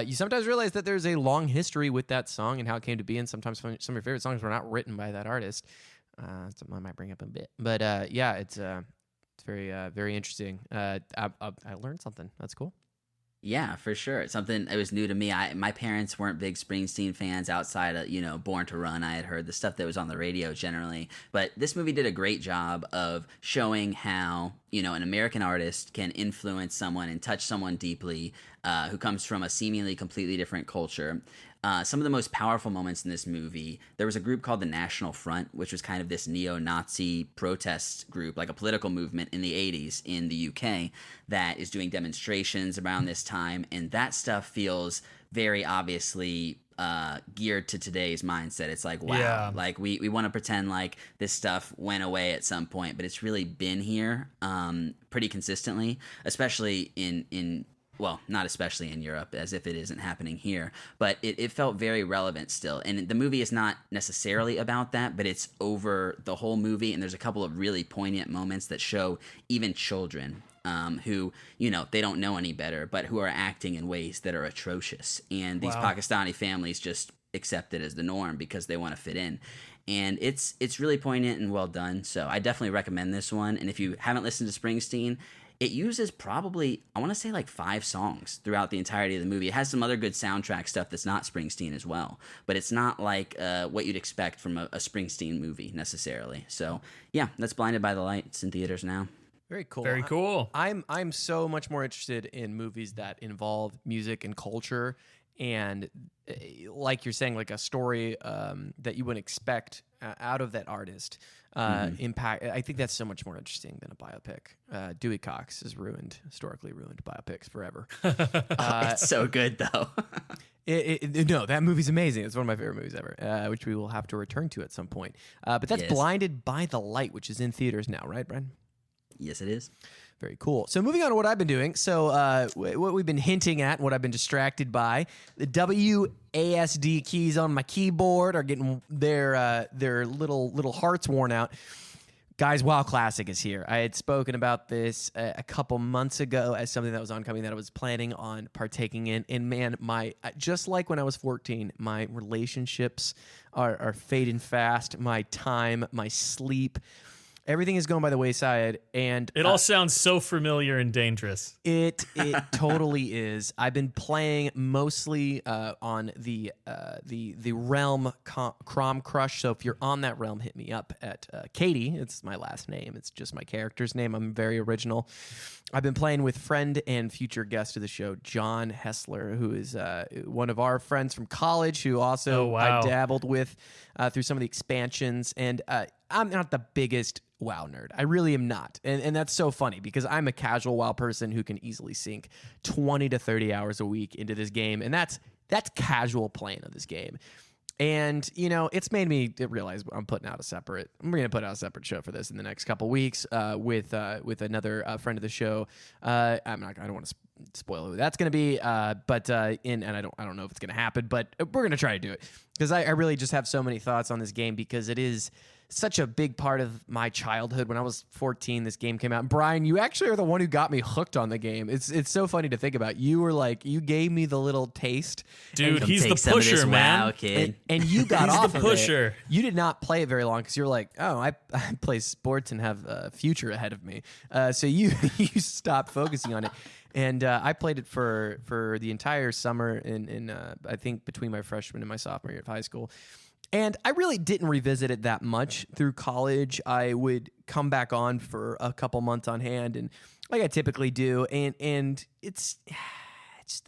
you sometimes realize that there's a long history with that song and how it came to be, and sometimes some of your favorite songs were not written by that artist. Something I might bring up in a bit, but it's very very interesting. I learned something. That's cool. Yeah, for sure. It's something that was new to me. My parents weren't big Springsteen fans outside of, Born to Run. I had heard the stuff that was on the radio generally. But this movie did a great job of showing how, an American artist can influence someone and touch someone deeply who comes from a seemingly completely different culture. Some of the most powerful moments in this movie, there was a group called the National Front, which was kind of this neo-Nazi protest group, like a political movement in the 80s in the UK that is doing demonstrations around this time. And that stuff feels very obviously geared to today's mindset. It's like, wow, like we want to pretend like this stuff went away at some point, but it's really been here pretty consistently, especially in well, not especially in Europe, as if it isn't happening here, but it felt very relevant still. And the movie is not necessarily about that, but it's over the whole movie, and there's a couple of really poignant moments that show even children who, they don't know any better, but who are acting in ways that are atrocious. And these Pakistani families just accept it as the norm because they want to fit in. And it's really poignant and well done, so I definitely recommend this one. And if you haven't listened to Springsteen, it uses probably, I want to say, like 5 songs throughout the entirety of the movie. It has some other good soundtrack stuff that's not Springsteen as well, but it's not like what you'd expect from a Springsteen movie necessarily. So yeah, that's Blinded by the Light. It's in theaters now. Very cool. Very cool. I'm so much more interested in movies that involve music and culture, and like you're saying, like a story that you wouldn't expect out of that artist. Impact. I think that's so much more interesting than a biopic. Dewey Cox has historically ruined biopics forever. It's so good though. No, that movie's amazing. It's one of my favorite movies ever, which we will have to return to at some point. But that's Blinded by the Light, which is in theaters now, right, Brian? Yes, it is. Very cool. So moving on to what I've been doing. So what we've been hinting at, what I've been distracted by, the WASD keys on my keyboard are getting their little hearts worn out. Guys, WoW Classic is here. I had spoken about this a couple months ago as something that was oncoming that I was planning on partaking in. And man, just like when I was 14, my relationships are fading fast. My time, my sleep, everything is going by the wayside, and it all sounds so familiar and dangerous. It totally is. I've been playing mostly on the Realm Crom Crush. So if you're on that Realm, hit me up at Katie. It's my last name. It's just my character's name. I'm very original. I've been playing with friend and future guest of the show, John Hessler, who is one of our friends from college, who also I dabbled with through some of the expansions. And I'm not the biggest WoW nerd. I really am not. And that's so funny because I'm a casual WoW person who can easily sink 20 to 30 hours a week into this game. And that's casual playing of this game. And, it's made me realize I'm going to put out a separate show for this in the next couple weeks with another friend of the show. I don't want to spoil who that's going to be, but I don't know if it's going to happen, but we're going to try to do it because I really just have so many thoughts on this game because it is such a big part of my childhood. When I was 14, this game came out. And Brian, you actually are the one who got me hooked on the game. It's so funny to think about. You were like, you gave me the little taste. Dude, he's the pusher, man. Wow, kid. And you got off the of pusher. It. You did not play it very long because you're like, oh, I play sports and have a future ahead of me. So you stopped focusing on it. And I played it for the entire summer in I think between my freshman and my sophomore year of high school. And I really didn't revisit it that much through college. I would come back on for a couple months on hand, and like I typically do. And it's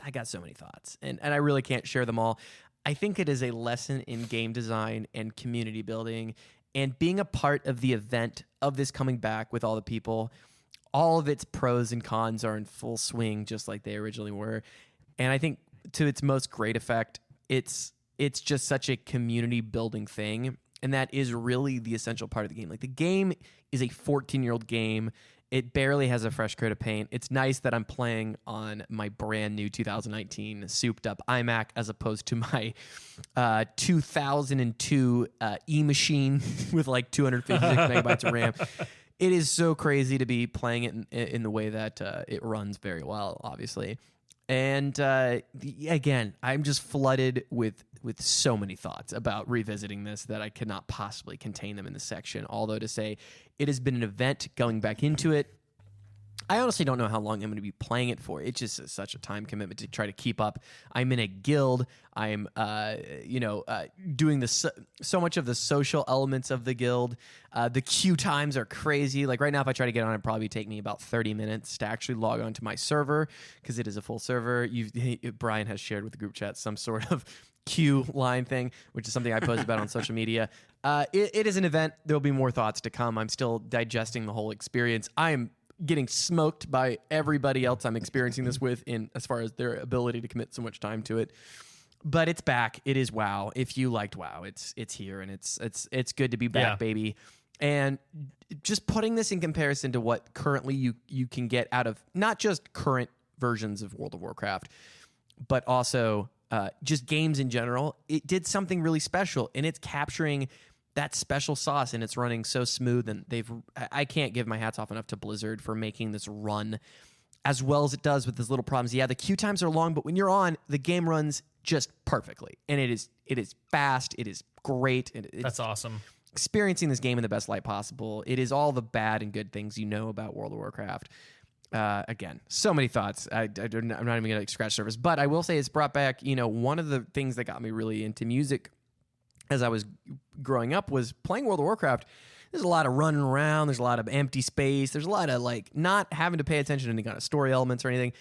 I got so many thoughts, and I really can't share them all. I think it is a lesson in game design and community building, and being a part of the event of this coming back with all the people. all of its pros and cons are in full swing, just like they originally were. And I think to its most great effect, it's just such a community building thing. And that is really the essential part of the game. Like, the game is a 14-year-old game. It barely has a fresh coat of paint. It's nice that I'm playing on my brand new 2019 souped up iMac as opposed to my 2002 E-machine with like 256 megabytes of RAM. It is so crazy to be playing it in the way that it runs very well, obviously. And again, I'm just flooded with so many thoughts about revisiting this that I could not possibly contain them in this section. Although to say it has been an event going back into it, I honestly don't know how long I'm going to be playing it for. It's just such a time commitment to try to keep up. I'm in a guild. I'm, doing so much of the social elements of the guild. The queue times are crazy. Like right now, if I try to get on, it'd probably take me about 30 minutes to actually log on to my server because it is a full server. Brian has shared with the group chat some sort of queue line thing, which is something I post about on social media. It is an event. There'll be more thoughts to come. I'm still digesting the whole experience. I am getting smoked by everybody else I'm experiencing this with in as far as their ability to commit so much time to it. But it's back. It is WoW. If you liked WoW, it's here, and it's good to be back, baby. And just putting this in comparison to what currently you can get out of not just current versions of World of Warcraft, but also just games in general, it did something really special, and it's capturing that special sauce, and it's running so smooth. And I can't give my hats off enough to Blizzard for making this run as well as it does with these little problems. Yeah, the queue times are long, but when you're on, the game runs just perfectly, and it is fast. It is great. That's awesome. Experiencing this game in the best light possible. It is all the bad and good things you know about World of Warcraft. Again, so many thoughts. I'm not even going to scratch the surface, but I will say it's brought back, one of the things that got me really into music as I was growing up was playing World of Warcraft. There's a lot of running around. There's a lot of empty space. There's a lot of not having to pay attention to any kind of story elements or anything.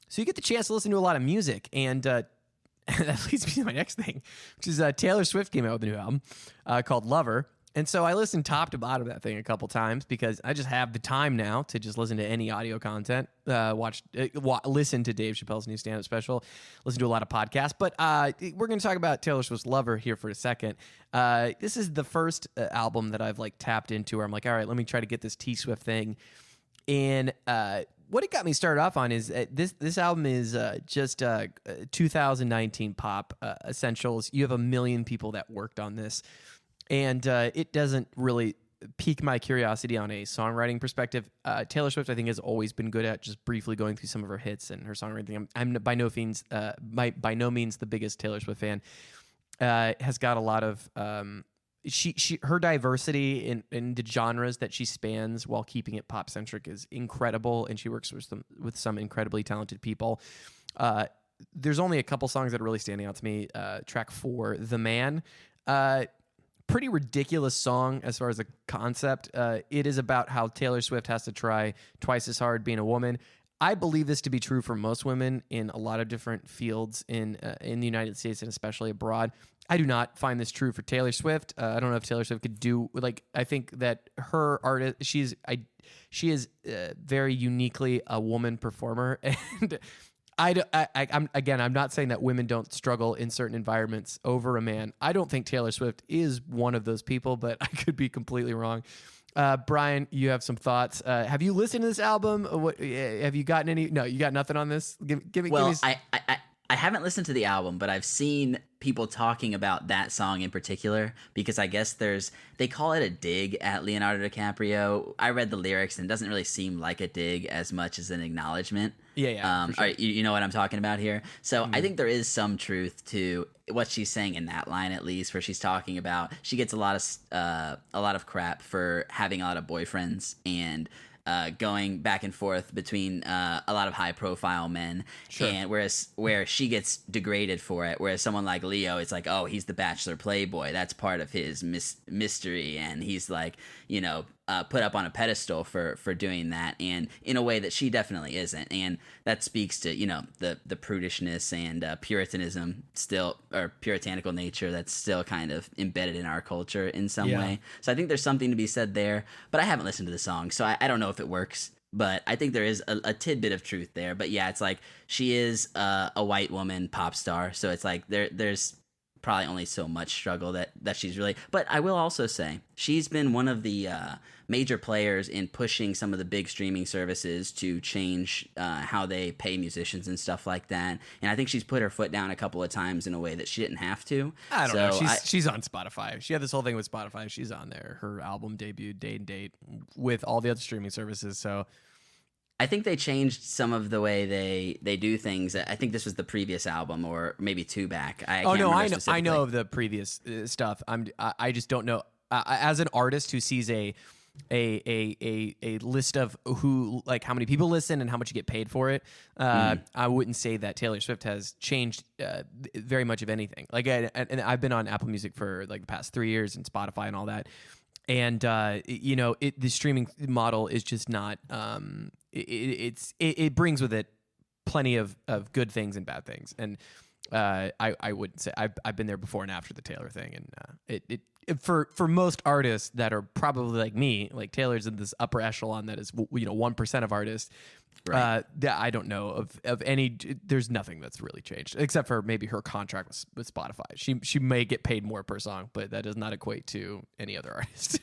So you get the chance to listen to a lot of music. And that leads me to my next thing, which is Taylor Swift came out with a new album called Lover. And so I listened top to bottom of that thing a couple times because I just have the time now to just listen to any audio content, listen to Dave Chappelle's new stand-up special, listen to a lot of podcasts. But we're going to talk about Taylor Swift's Lover here for a second. This is the first album that I've tapped into where I'm like, all right, let me try to get this T-Swift thing. And what it got me started off on is this album is just 2019 pop essentials. You have a million people that worked on this. And it doesn't really pique my curiosity on a songwriting perspective. Taylor Swift, I think, has always been good at just briefly going through some of her hits and her songwriting. I'm by no means the biggest Taylor Swift fan. Has got a lot of her diversity in the genres that she spans while keeping it pop centric is incredible, and she works with some incredibly talented people. There's only a couple songs that are really standing out to me. Track 4, "The Man." Pretty ridiculous song as far as the concept. It is about how Taylor Swift has to try twice as hard being a woman. I believe this to be true for most women in a lot of different fields in the United States and especially abroad. I do not find this true for Taylor Swift. I don't know if Taylor Swift could do I think that her artist, she is very uniquely a woman performer, and I'm not saying that women don't struggle in certain environments over a man. I don't think Taylor Swift is one of those people, but I could be completely wrong. Brian, you have some thoughts. Have you listened to this album? Have you gotten any? No, you got nothing on this? Give me. I haven't listened to the album, but I've seen people talking about that song in particular because I guess they call it a dig at Leonardo DiCaprio. I read the lyrics and it doesn't really seem like a dig as much as an acknowledgement. Yeah. For sure. All right, you know what I'm talking about here. So I think there is some truth to what she's saying in that line, at least, where she's talking about she gets a lot of crap for having a lot of boyfriends and going back and forth between a lot of high profile men. Sure. And where she gets degraded for it, whereas someone like Leo, it's like, oh, he's the bachelor playboy, that's part of his mystery, and he's put up on a pedestal for doing that, and in a way that she definitely isn't. And that speaks to the prudishness and puritanism still, or puritanical nature that's still kind of embedded in our culture in some way. So I think there's something to be said there, but I haven't listened to the song, so I don't know if it works. but I think there is a tidbit of truth there. But yeah, it's like she is a white woman pop star, so it's like there's probably only so much struggle that she's really. But I will also say she's been one of the major players in pushing some of the big streaming services to change how they pay musicians and stuff like that. And I think she's put her foot down a couple of times in a way that she didn't have to. I don't know. She's on Spotify. She had this whole thing with Spotify. She's on there. Her album debuted day and date with all the other streaming services. So I think they changed some of the way they do things. I think this was the previous album, or maybe two back. I know of the previous stuff. I just don't know. As an artist who sees a list of who, like, how many people listen and how much you get paid for it, I wouldn't say that Taylor Swift has changed very much of anything. Like, and I've been on Apple Music for like the past 3 years and Spotify and all that. And the streaming model is just not. It brings with it plenty of good things and bad things, and I wouldn't say I've been there before and after the Taylor thing, and for most artists that are probably like me, like Taylor's in this upper echelon that is 1% of artists. Right. I don't know of any. There's nothing that's really changed except for maybe her contract with Spotify. She may get paid more per song, but that does not equate to any other artist.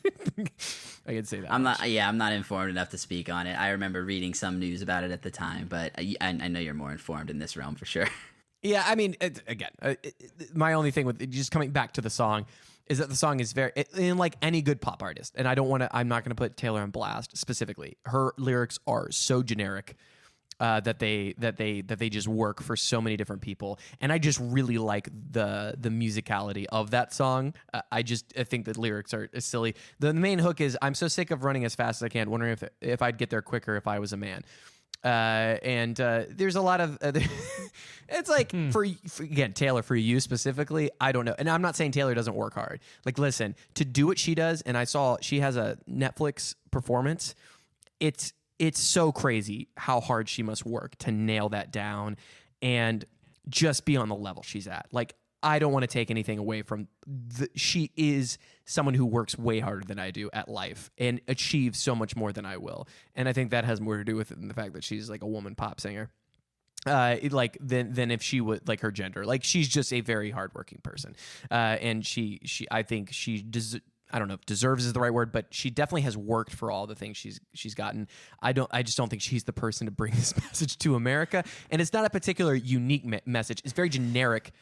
I can say that. I'm not informed enough to speak on it. I remember reading some news about it at the time, but I know you're more informed in this realm for sure. Yeah, I mean, my only thing with just coming back to the song is that the song is very, in like any good pop artist, and I'm not going to put Taylor on blast specifically. Her lyrics are so generic that they just work for so many different people, and I just really like the musicality of that song. I think the lyrics are silly. The main hook is, "I'm so sick of running as fast as I can, wondering if I'd get there quicker if I was a man." There's a lot of it's like for again, Taylor, for you specifically, I don't know, and I'm not saying Taylor doesn't work hard. Like, listen, to do what she does, and I saw she has a Netflix performance. It's so crazy how hard she must work to nail that down and just be on the level she's at. Like, I don't want to take anything away from she is someone who works way harder than I do at life and achieves so much more than I will. And I think that has more to do with it than the fact that she's like a woman pop singer. Than if she would, like, her gender. Like, she's just a very hardworking person. And I think I don't know if deserves is the right word, but she definitely has worked for all the things she's gotten. I just don't think she's the person to bring this message to America. And it's not a particular unique message. It's very generic.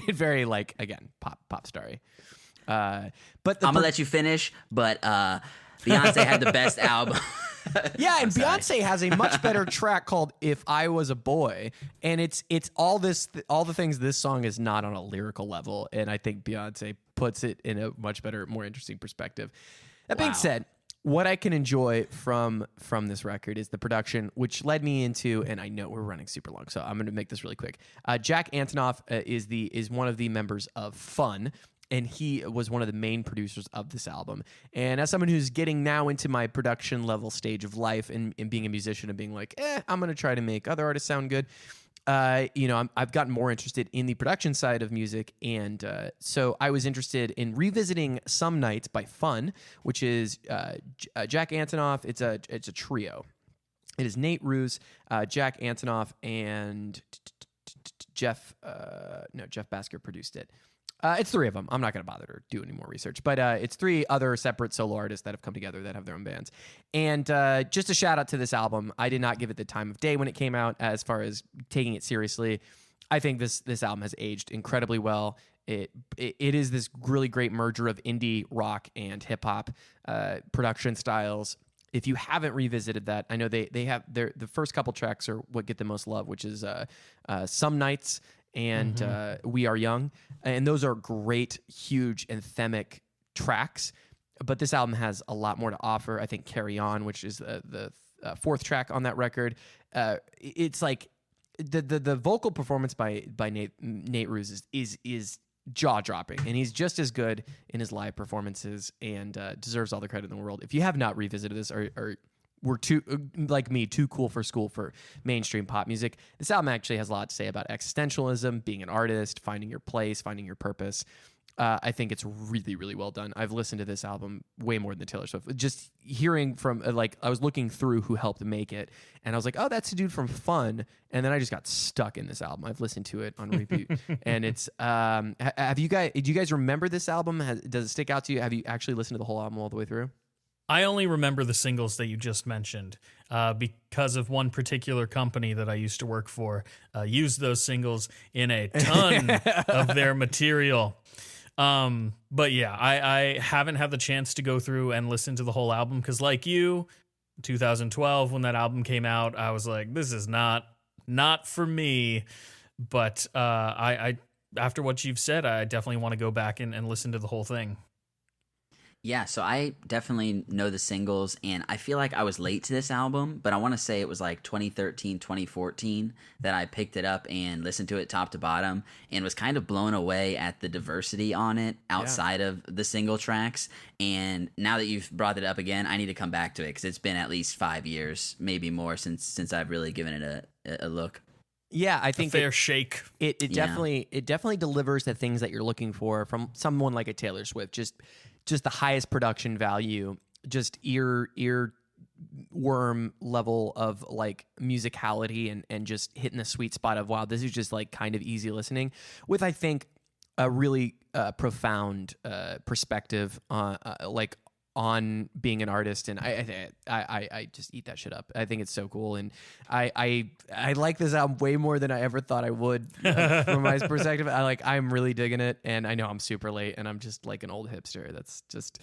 Very, like, again, pop starry. But I'm gonna let you finish. But Beyonce had the best album. Yeah, and Beyonce has a much better track called "If I Was a Boy," and it's all the things this song is not on a lyrical level, and I think Beyonce puts it in a much better, more interesting perspective. That being said, what I can enjoy from this record is the production, which led me into, and I know we're running super long, so I'm going to make this really quick. Jack Antonoff is one of the members of Fun, and he was one of the main producers of this album. And as someone who's getting now into my production level stage of life and being a musician and being like, I'm going to try to make other artists sound good, I've gotten more interested in the production side of music, and so I was interested in revisiting "Some Nights" by Fun, which is Jack Antonoff. It's a trio. It is Nate Roos, Jack Antonoff, and Jeff Basker produced it. It's three of them. I'm not going to bother to do any more research, but it's three other separate solo artists that have come together that have their own bands. And just a shout out to this album. I did not give it the time of day when it came out as far as taking it seriously. I think this album has aged incredibly well. It is this really great merger of indie rock and hip hop production styles. If you haven't revisited that, I know they have the first couple tracks are what get the most love, which is "Some Nights" and "We Are Young," and those are great, huge, anthemic tracks. But this album has a lot more to offer. I think "Carry On," which is the fourth track on that record, it's like the vocal performance by Nate Roos is jaw dropping, and he's just as good in his live performances and deserves all the credit in the world. If you have not revisited this, or were too, like me, too cool for school for mainstream pop music, this album actually has a lot to say about existentialism, being an artist, finding your place, finding your purpose. I think it's really, really well done. I've listened to this album way more than Taylor Swift. Just hearing from I was looking through who helped make it, and I was like, oh, that's the dude from Fun. And then I just got stuck in this album. I've listened to it on repeat, and it's. Do you guys remember this album? Does it stick out to you? Have you actually listened to the whole album all the way through? I only remember the singles that you just mentioned because of one particular company that I used to work for used those singles in a ton of their material. But yeah, I haven't had the chance to go through and listen to the whole album because, like you, 2012 when that album came out, I was like, this is not for me. But I after what you've said, I definitely want to go back and listen to the whole thing. Yeah, so I definitely know the singles, and I feel like I was late to this album, but I want to say it was like 2013, 2014 that I picked it up and listened to it top to bottom and was kind of blown away at the diversity on it outside of the single tracks. And now that you've brought it up again, I need to come back to it because it's been at least 5 years, maybe more, since I've really given it a look. Yeah, I think a fair shake. It definitely delivers the things that you're looking for from someone like a Taylor Swift. Just the highest production value, just ear worm level of like musicality and just hitting the sweet spot of, wow, this is just like kind of easy listening with, I think, a really profound perspective on being an artist, and I just eat that shit up. I think it's so cool, and I like this album way more than I ever thought I would from my perspective. I'm really digging it, and I know I'm super late, and I'm just like an old hipster. That's just,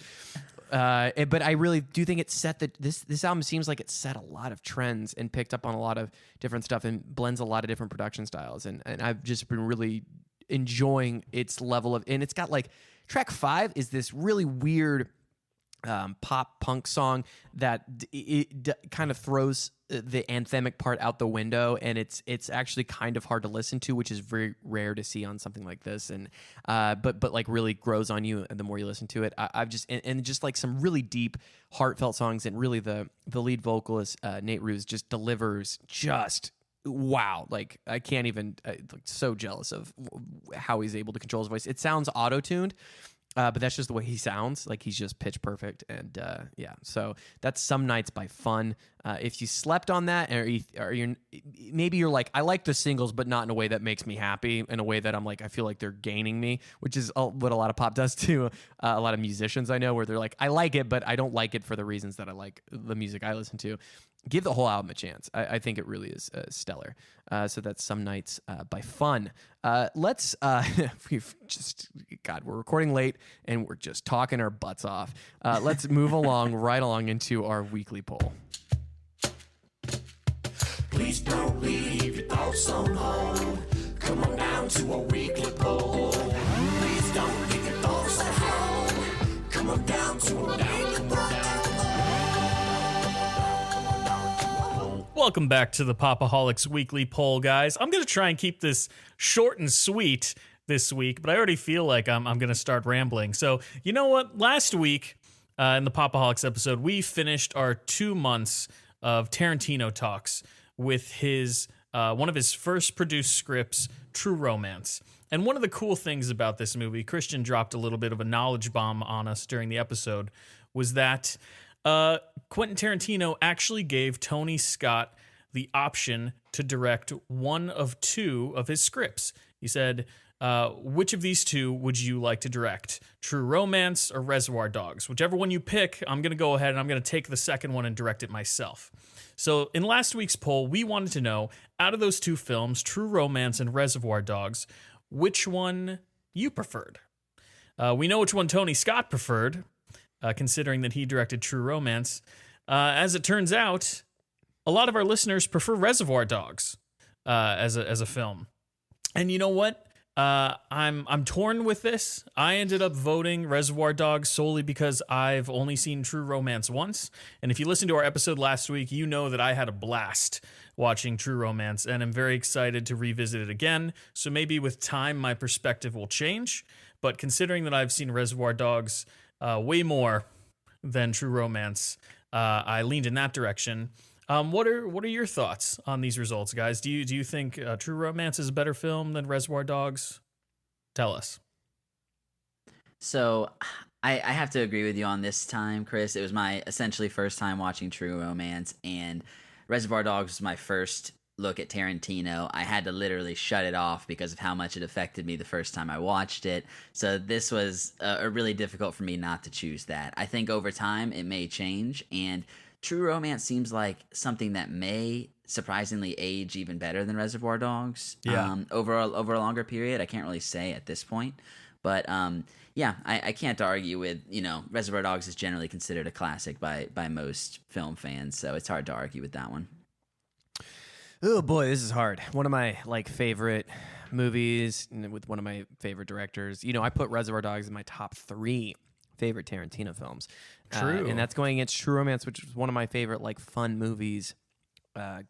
but I really do think it set this album seems like it set a lot of trends and picked up on a lot of different stuff and blends a lot of different production styles, and I've just been really enjoying its level of, and it's got like track 5 is this really weird pop punk song that kind of throws the anthemic part out the window, and it's actually kind of hard to listen to, which is very rare to see on something like this, and but like really grows on you the more you listen to it. I've just and just like some really deep, heartfelt songs, and really the lead vocalist Nate Ruess just delivers just. Wow, like I can't even so jealous of how he's able to control his voice. It sounds auto-tuned, but that's just the way he sounds. Like he's just pitch perfect, and so that's Some Nights by Fun. If you slept on that, or you're like, I like the singles, but not in a way that makes me happy, in a way that I'm like, I feel like they're gaining me, which is what a lot of pop does to a lot of musicians I know, where they're like, I like it, but I don't like it for the reasons that I like the music I listen to. Give the whole album a chance. I think it really is stellar. So that's Some Nights by Fun. Let's, we've just, God, we're recording late and we're just talking our butts off. Let's move right along into our weekly poll. Please don't leave your thoughts on home. Come on down to a weekly poll. Please don't leave your thoughts at home. Come on down to a weekly poll. Welcome back to the Pop-O-Holics weekly poll, guys. I'm going to try and keep this short and sweet this week, but I already feel like I'm going to start rambling. So, you know what? Last week in the Pop-O-Holics episode, we finished our 2 months of Tarantino talks with his one of his first produced scripts, True Romance. And one of the cool things about this movie, Christian dropped a little bit of a knowledge bomb on us during the episode, was that Quentin Tarantino actually gave Tony Scott the option to direct one of 2 of his scripts. He said, which of these 2 would you like to direct? True Romance or Reservoir Dogs? Whichever one you pick, I'm going to go ahead and I'm going to take the second one and direct it myself. So in last week's poll, we wanted to know, out of those 2 films, True Romance and Reservoir Dogs, which one you preferred? We know which one Tony Scott preferred, considering that he directed True Romance. As it turns out, a lot of our listeners prefer Reservoir Dogs as a film. And you know what? I'm torn with this. I ended up voting Reservoir Dogs solely because I've only seen True Romance once. And if you listened to our episode last week, you know that I had a blast watching True Romance, and I'm very excited to revisit it again. So maybe with time, my perspective will change. But considering that I've seen Reservoir Dogs way more than True Romance, I leaned in that direction. What are your thoughts on these results, guys? Do you think True Romance is a better film than Reservoir Dogs? Tell us. So I have to agree with you on this time, Chris. It was my essentially first time watching True Romance, and Reservoir Dogs was my first look at Tarantino. I had to literally shut it off because of how much it affected me the first time I watched it. So this was really difficult for me not to choose that. I think over time it may change, and True Romance seems like something that may surprisingly age even better than Reservoir Dogs. Yeah. Over a longer period. I can't really say at this point. But yeah, I can't argue with, Reservoir Dogs is generally considered a classic by most film fans, so it's hard to argue with that one. Oh boy, this is hard. One of my favorite movies with one of my favorite directors. I put Reservoir Dogs in my top 3 favorite Tarantino films. True. And that's going against True Romance, which was one of my favorite fun movies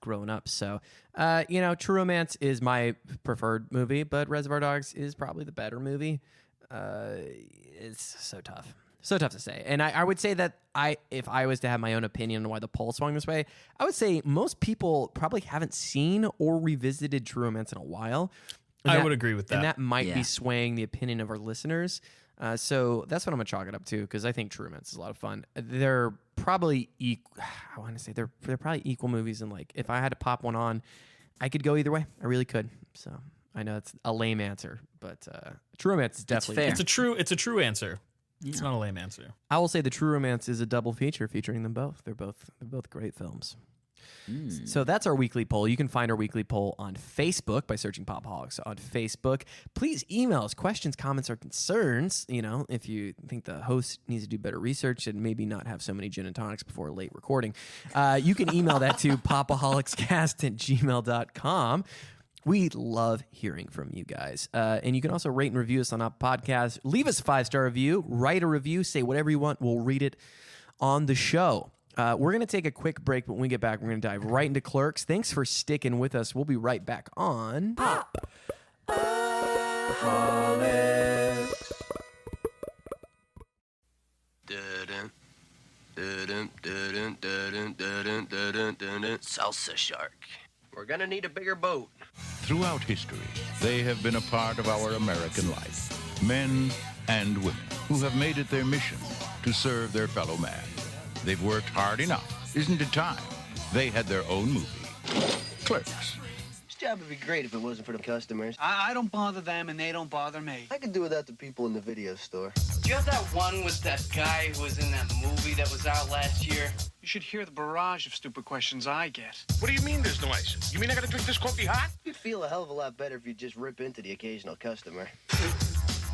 growing up. So, True Romance is my preferred movie, but Reservoir Dogs is probably the better movie. It's so tough. So tough to say. And I would say that if I was to have my own opinion on why the poll swung this way, I would say most people probably haven't seen or revisited True Romance in a while. I would agree with that. And that might be swaying the opinion of our listeners. So that's what I'm going to chalk it up to, because I think True Romance is a lot of fun. They're probably I want to say they're probably equal movies, and if I had to pop one on, I could go either way. I really could. So I know it's a lame answer, but True Romance is definitely fair. It's a true answer. It's not a lame answer. I will say the True Romance is a double feature featuring them both. They're both great films. So that's our weekly poll. You can find our weekly poll on Facebook by searching Pop-O-Holics on Facebook. Please email us questions, comments, or concerns. If you think the host needs to do better research and maybe not have so many gin and tonics before late recording, you can email that to popaholicscast@gmail.com. We love hearing from you guys. And you can also rate and review us on our podcast. Leave us a 5-star review. Write a review. Say whatever you want. We'll read it on the show. We're going to take a quick break, but when we get back, we're going to dive right into Clerks. Thanks for sticking with us. We'll be right back on Pop-O-Holics. Salsa shark. We're gonna need a bigger boat. Throughout history, they have been a part of our American life. Men and women who have made it their mission to serve their fellow man. They've worked hard enough. Isn't it time they had their own movie? Clerks. This job would be great if it wasn't for the customers. I don't bother them, and they don't bother me. I could do without the people in the video store. Do you have that one with that guy who was in that movie that was out last year? You should hear the barrage of stupid questions I get. What do you mean there's no ice? You mean I gotta drink this coffee hot? You'd feel a hell of a lot better if you just rip into the occasional customer.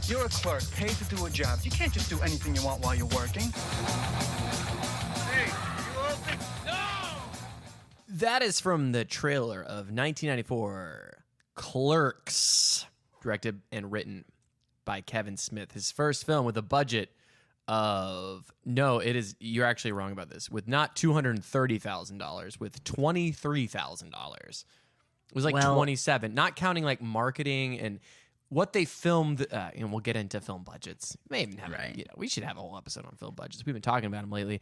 You're a clerk, paid to do a job. You can't just do anything you want while you're working. Hey, you all think... No! That is from the trailer of 1994, Clerks, directed and written by Kevin Smith. His first film with a budget of, you're actually wrong about this, with not $230,000, with $23,000. It was 27, not counting marketing and what they filmed. And we'll get into film budgets. May even have, we should have a whole episode on film budgets. We've been talking about them lately.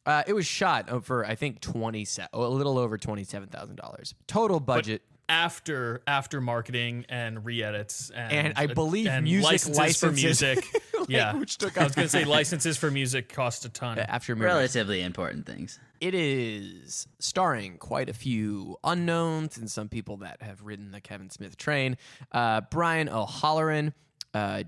It was shot for, I think, a little over $27,000 total budget. But after marketing and re-edits and I believe and licenses for music. Yeah, which took I was going to say licenses for music cost a ton. After Relatively important things. It is starring quite a few unknowns and some people that have ridden the Kevin Smith train. Brian O'Halloran,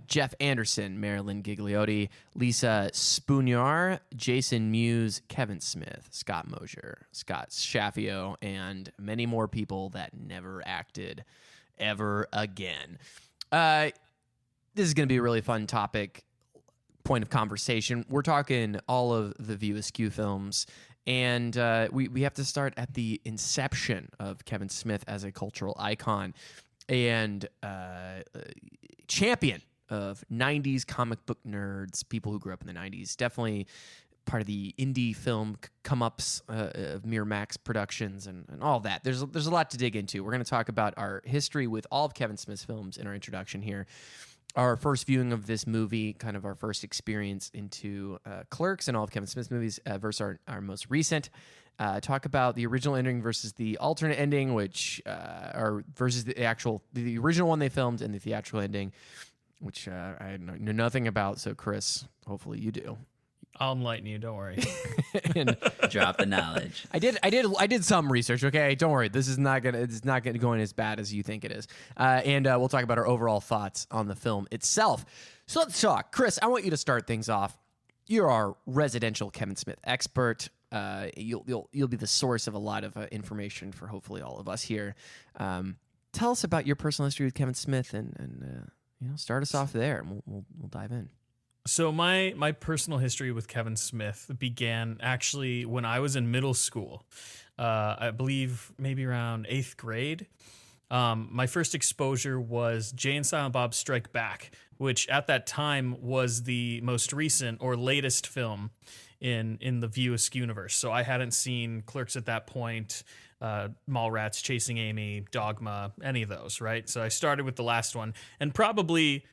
Jeff Anderson, Marilyn Gigliotti, Lisa Spooner, Jason Mewes, Kevin Smith, Scott Mosier, Scott Shaffio, and many more people that never acted ever again. This is going to be a really fun point of conversation. We're talking all of the View Askew films, and we have to start at the inception of Kevin Smith as a cultural icon and champion of 90s comic book nerds, people who grew up in the 90s. Definitely part of the indie film come-ups of Miramax Productions and all that. There's a lot to dig into. We're going to talk about our history with all of Kevin Smith's films in our introduction here. Our first viewing of this movie, kind of our first experience into Clerks and all of Kevin Smith's movies versus our most recent. Talk about the original ending versus the alternate ending, which versus the original one they filmed and the theatrical ending. which I know nothing about. So, Chris, hopefully you do. I'll enlighten you. Don't worry. And Drop the knowledge. I did some research. Okay, don't worry. It's not gonna go as bad as you think it is. And we'll talk about our overall thoughts on the film itself. So let's talk, Chris. I want you to start things off. You're our residential Kevin Smith expert. You'll be the source of a lot of information for hopefully all of us here. Tell us about your personal history with Kevin Smith, and start us off there, and we'll dive in. So my personal history with Kevin Smith began actually when I was in middle school. I believe maybe around 8th grade. My first exposure was Jay and Silent Bob Strike Back, which at that time was the most recent or latest film in the View Askew universe. So I hadn't seen Clerks at that point, Mallrats, Chasing Amy, Dogma, any of those, right? So I started with the last one, and probably,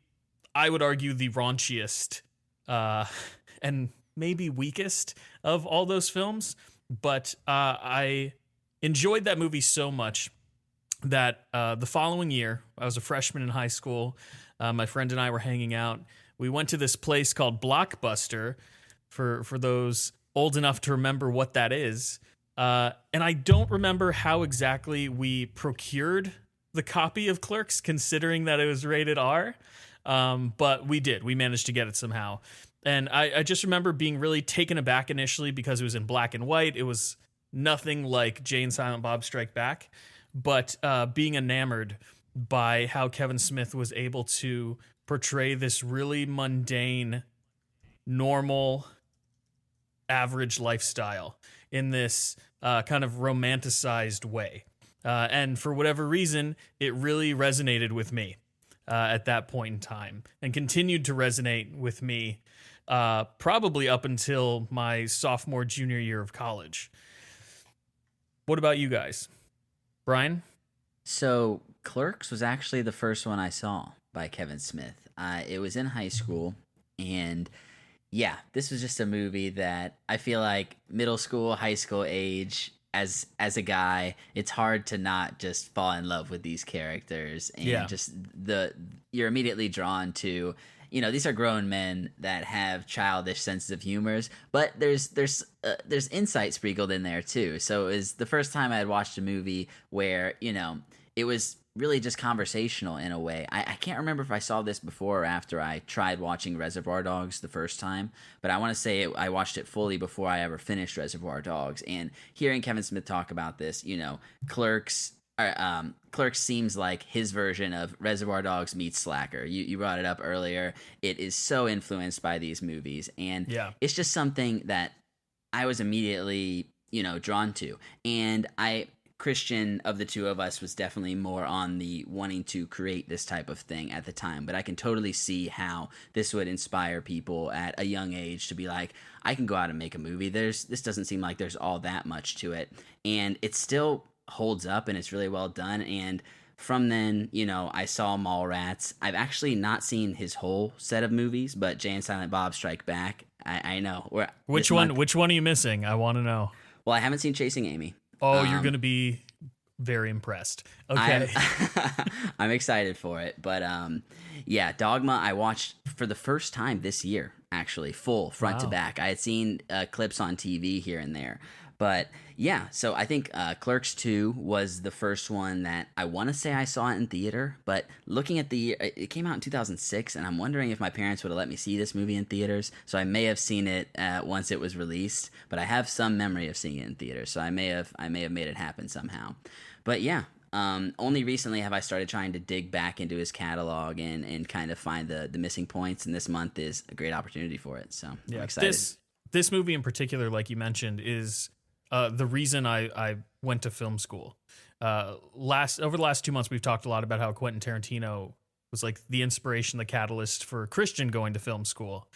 I would argue, the raunchiest and maybe weakest of all those films. But I enjoyed that movie so much that the following year, I was a freshman in high school. My friend and I were hanging out. We went to this place called Blockbuster, for those old enough to remember what that is. And I don't remember how exactly we procured the copy of Clerks, considering that it was rated R. But we did. We managed to get it somehow. And I just remember being really taken aback initially because it was in black and white. It was nothing like Jay and Silent Bob Strike Back. But being enamored by how Kevin Smith was able to portray this really mundane, normal, average lifestyle in this kind of romanticized way. And for whatever reason, it really resonated with me at that point in time, and continued to resonate with me probably up until my sophomore, junior year of college. What about you guys? Brian? So Clerks was actually the first one I saw by Kevin Smith. It was in high school, and yeah, this was just a movie that I feel like middle school, high school age, as a guy, it's hard to not just fall in love with these characters, and just you're immediately drawn to, these are grown men that have childish senses of humors, but there's insight sprinkled in there too. So it was the first time I had watched a movie where, it was really just conversational in a way. I can't remember if I saw this before or after I tried watching Reservoir Dogs the first time, but I want to say I watched it fully before I ever finished Reservoir Dogs. And hearing Kevin Smith talk about this, Clerks seems like his version of Reservoir Dogs meets Slacker. You brought it up earlier. It is so influenced by these movies, and it's just something that I was immediately, drawn to. And Christian, of the two of us, was definitely more on the wanting to create this type of thing at the time, but I can totally see how this would inspire people at a young age to be like, I can go out and make a movie. This doesn't seem like there's all that much to it, and it still holds up, and it's really well done. And from then, I saw Mallrats. I've actually not seen his whole set of movies, but Jay and Silent Bob Strike Back, I know. Which one are you missing? I want to know. Well, I haven't seen Chasing Amy. Oh, you're going to be very impressed. Okay. I'm excited for it. But Dogma I watched for the first time this year, actually, full front to back. I had seen clips on TV here and there. But yeah, so I think Clerks 2 was the first one that I want to say I saw it in theater. But looking at the year, it came out in 2006, and I'm wondering if my parents would have let me see this movie in theaters. So I may have seen it once it was released, but I have some memory of seeing it in theaters. So I may have made it happen somehow. But yeah, only recently have I started trying to dig back into his catalog and kind of find the missing points, and this month is a great opportunity for it. So I'm excited. This movie in particular, like you mentioned, is the reason I went to film school. Over the last 2 months, we've talked a lot about how Quentin Tarantino was like the inspiration, the catalyst for Christian going to film school.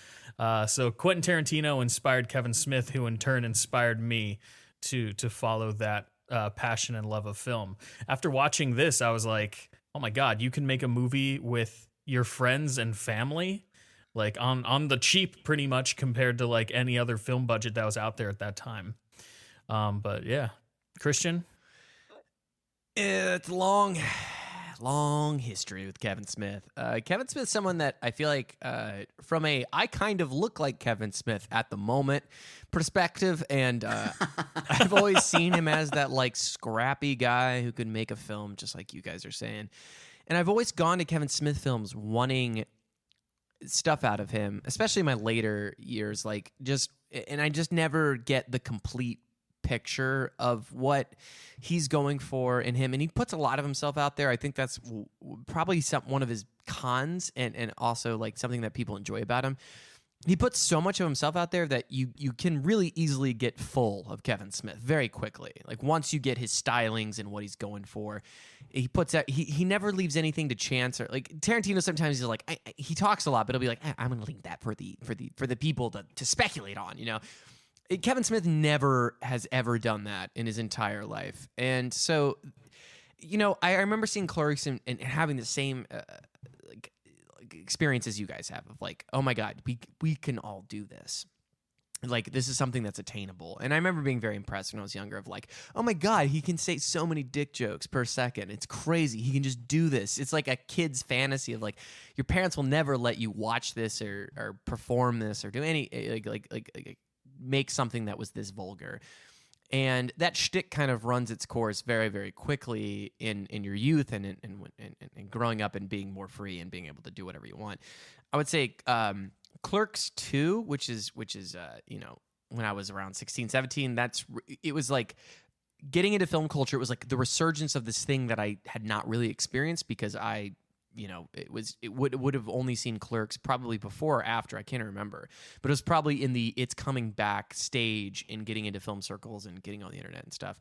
So Quentin Tarantino inspired Kevin Smith, who in turn inspired me to follow that passion and love of film. After watching this, I was like, oh my God, you can make a movie with your friends and family, like on the cheap pretty much compared to like any other film budget that was out there at that time. But yeah, Christian? It's long long history with Kevin Smith. Kevin Smith's someone that I feel like from a I kind of look like Kevin Smith at the moment perspective, and I've always seen him as that like scrappy guy who could make a film just like you guys are saying. And I've always gone to Kevin Smith films wanting stuff out of him, especially in my later years, and I just never get the complete picture of what he's going for in him. And he puts a lot of himself out there. I think that's probably one of his cons, and also like something that people enjoy about him. He puts so much of himself out there that you can really easily get full of Kevin Smith very quickly. Like once you get his stylings and what he's going for, he puts out. He never leaves anything to chance. Or like Tarantino, sometimes he's like he talks a lot, but he'll be like, I'm going to leave that for the people to speculate on. You know, Kevin Smith never has ever done that in his entire life, and so you know, I remember seeing Clerks and having the same. Experience as you guys have of like, oh my God, we can all do this. Like this is something that's attainable. And I remember being very impressed when I was younger of like, oh my God, he can say so many dick jokes per second. It's crazy. He can just do this. It's like a kid's fantasy of like your parents will never let you watch this or perform this or do any like make something that was this vulgar. And that shtick kind of runs its course very, very quickly in your youth and in growing up and being more free and being able to do whatever you want. I would say Clerks 2, which is you know, when I was around 16, 17, it was like getting into film culture. It was like the resurgence of this thing that I had not really experienced because you know, it would have only seen Clerks probably before or after. I can't remember, but it was probably in the it's coming back stage in getting into film circles and getting on the internet and stuff.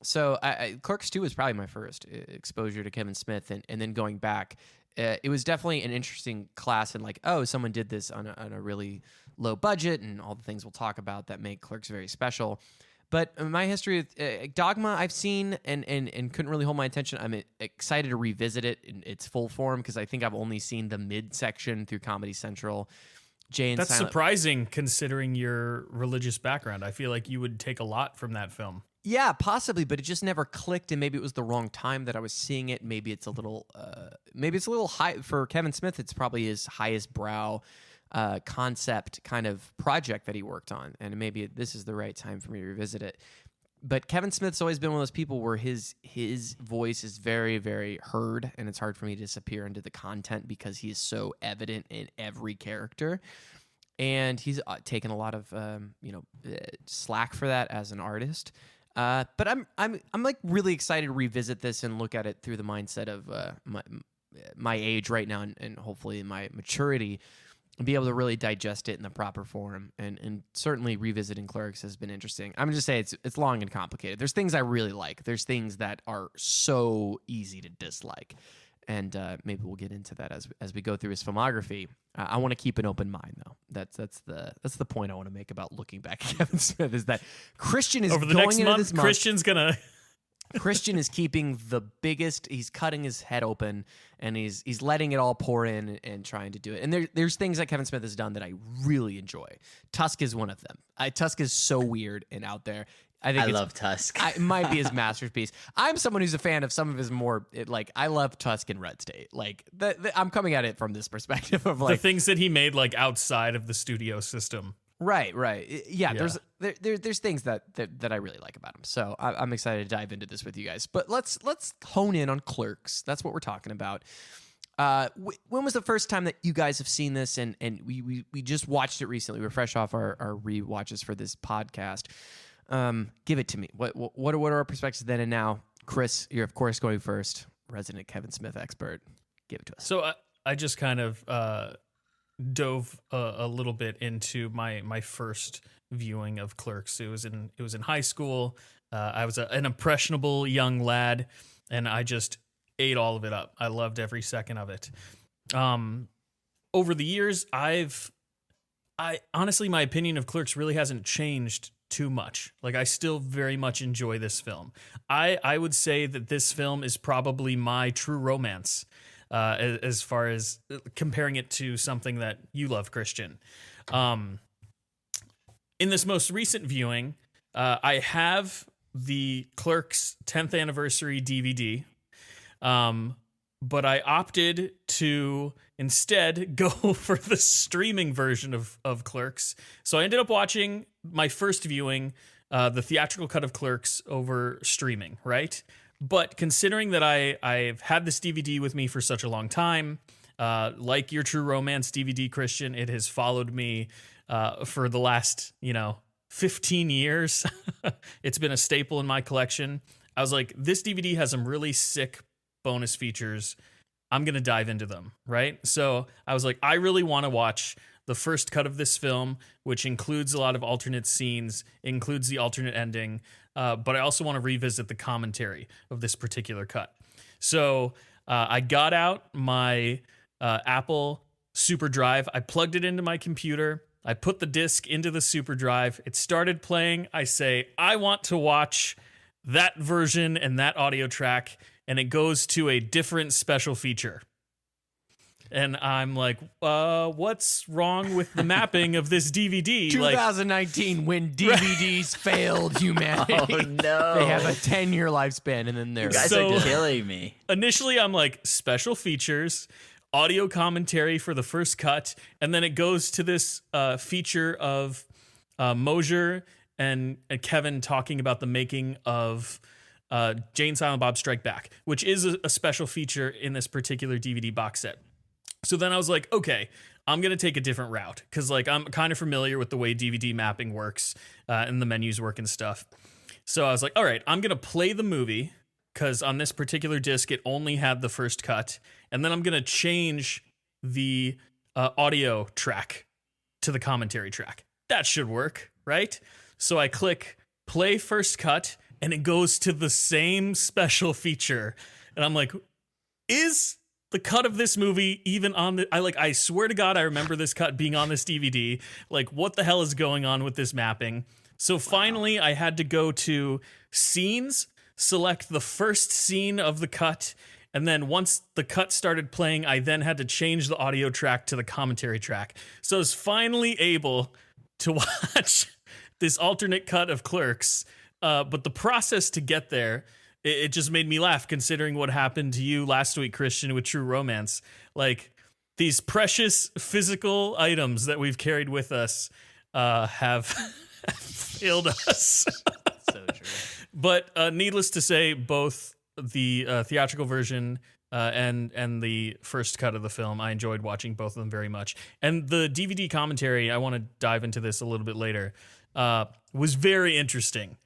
So Clerks 2 was probably my first exposure to Kevin Smith, and then going back, it was definitely an interesting class and like, oh, someone did this on a really low budget and all the things we'll talk about that make Clerks very special. But my history with Dogma, I've seen and couldn't really hold my attention. I'm excited to revisit it in its full form because I think I've only seen the mid-section through Comedy Central. That's surprising considering your religious background. I feel like you would take a lot from that film. Yeah, possibly, but it just never clicked, and maybe it was the wrong time that I was seeing it. Maybe it's a little high for Kevin Smith. It's probably his highest brow concept kind of project that he worked on, and maybe this is the right time for me to revisit it. But Kevin Smith's always been one of those people where his voice is very, very heard, and it's hard for me to disappear into the content because he is so evident in every character. And he's taken a lot of slack for that as an artist. But I'm like really excited to revisit this and look at it through the mindset of my age right now and hopefully my maturity. And be able to really digest it in the proper form, and certainly revisiting Clerks has been interesting. I'm just say it's long and complicated. There's things I really like. There's things that are so easy to dislike, and maybe we'll get into that as we go through his filmography. I want to keep an open mind, though. That's the point I want to make about looking back at Kevin Smith is that Christian is over the going next into month. this month. Christian's gonna. Christian is keeping the biggest. He's cutting his head open, and he's letting it all pour in and trying to do it. And there's things that Kevin Smith has done that I really enjoy. Tusk is one of them. Tusk is so weird and out there. I love Tusk. It might be his masterpiece. I'm someone who's a fan of some of his more I love Tusk and Red State. Like I'm coming at it from this perspective of like the things that he made like outside of the studio system. Right. Yeah. There's things that I really like about him. So I'm excited to dive into this with you guys. But let's hone in on Clerks. That's what we're talking about. When was the first time that you guys have seen this? And we just watched it recently. We're fresh off our rewatches for this podcast. Give it to me. What are our perspectives then and now? Chris, you're of course going first. Resident Kevin Smith expert. Give it to us. So I just kind of dove a little bit into my first viewing of Clerks. It was in high school. I was an impressionable young lad, and I just ate all of it up. I loved every second of it. Over the years, I honestly, my opinion of Clerks really hasn't changed too much. Like, I still very much enjoy this film. I would say that this film is probably my true romance. As far as comparing it to something that you love, Christian. In this most recent viewing, I have the Clerks 10th anniversary DVD. but I opted to instead go for the streaming version of Clerks. So I ended up watching my first viewing, the theatrical cut of Clerks over streaming, right? But considering that I've had this DVD with me for such a long time, like your True Romance DVD, Christian, it has followed me for the last, 15 years. It's been a staple in my collection. I was like, this DVD has some really sick bonus features. I'm going to dive into them, right? So I was like, I really want to watch the first cut of this film, which includes a lot of alternate scenes, includes the alternate ending, but I also want to revisit the commentary of this particular cut. So I got out my Apple Super Drive. I plugged it into my computer. I put the disc into the Super Drive. It started playing. I say, I want to watch that version and that audio track, and it goes to a different special feature. And I'm like, what's wrong with the mapping of this DVD? 2019, when DVDs failed humanity. Oh, no. They have a 10-year lifespan, and then they're... You guys are killing me. Initially, I'm like, special features, audio commentary for the first cut, and then it goes to this feature of Mosier and Kevin talking about the making of Jane Silent Bob Strike Back, which is a special feature in this particular DVD box set. So then I was like, okay, I'm going to take a different route because I'm kind of familiar with the way DVD mapping works and the menus work and stuff. So I was like, all right, I'm going to play the movie because on this particular disc, it only had the first cut. And then I'm going to change the audio track to the commentary track. That should work, right? So I click play first cut and it goes to the same special feature. And I'm like, is the cut of this movie even on the... I swear to God, I remember this cut being on this DVD. Like, what the hell is going on with this mapping? So finally, I had to go to scenes, select the first scene of the cut, and then once the cut started playing, I then had to change the audio track to the commentary track. So I was finally able to watch this alternate cut of Clerks, but the process to get there... It just made me laugh considering what happened to you last week, Christian, with True Romance. Like, these precious physical items that we've carried with us have failed us. So true. But needless to say, both the theatrical version and the first cut of the film, I enjoyed watching both of them very much. And the DVD commentary, I want to dive into this a little bit later, was very interesting,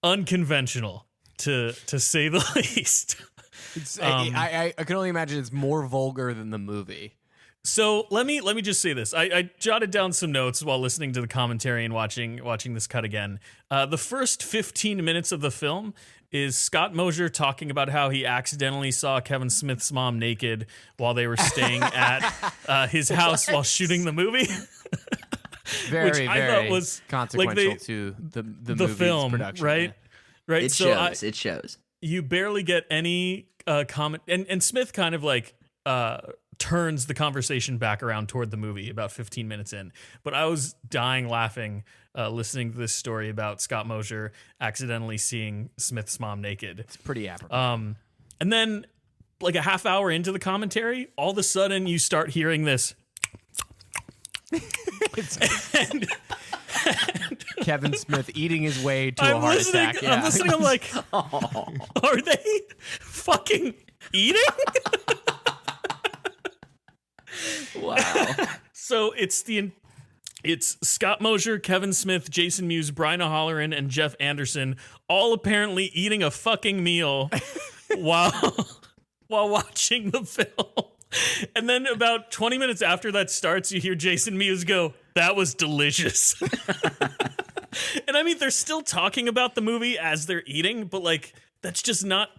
unconventional. To say the least. I can only imagine it's more vulgar than the movie. So let me just say this. I jotted down some notes while listening to the commentary and watching this cut again. The first 15 minutes of the film is Scott Mosier talking about how he accidentally saw Kevin Smith's mom naked while they were staying at his house while shooting the movie. Very, which I very thought was consequential to the movie's film, production. right? Yeah. Right. It so shows. It shows. You barely get any comment, and Smith kind of turns the conversation back around toward the movie about 15 minutes in. But I was dying laughing listening to this story about Scott Mosier accidentally seeing Smith's mom naked. It's pretty apropos. And then, like a half hour into the commentary, all of a sudden you start hearing this. and Kevin Smith eating his way to a heart attack. Yeah. I'm listening. I'm like, are they fucking eating? Wow. So it's Scott Mosier, Kevin Smith, Jason Mewes, Brian O'Halloran, and Jeff Anderson all apparently eating a fucking meal while watching the film. And then about 20 minutes after that starts, you hear Jason Mewes go, "That was delicious." And I mean, they're still talking about the movie as they're eating, but that's not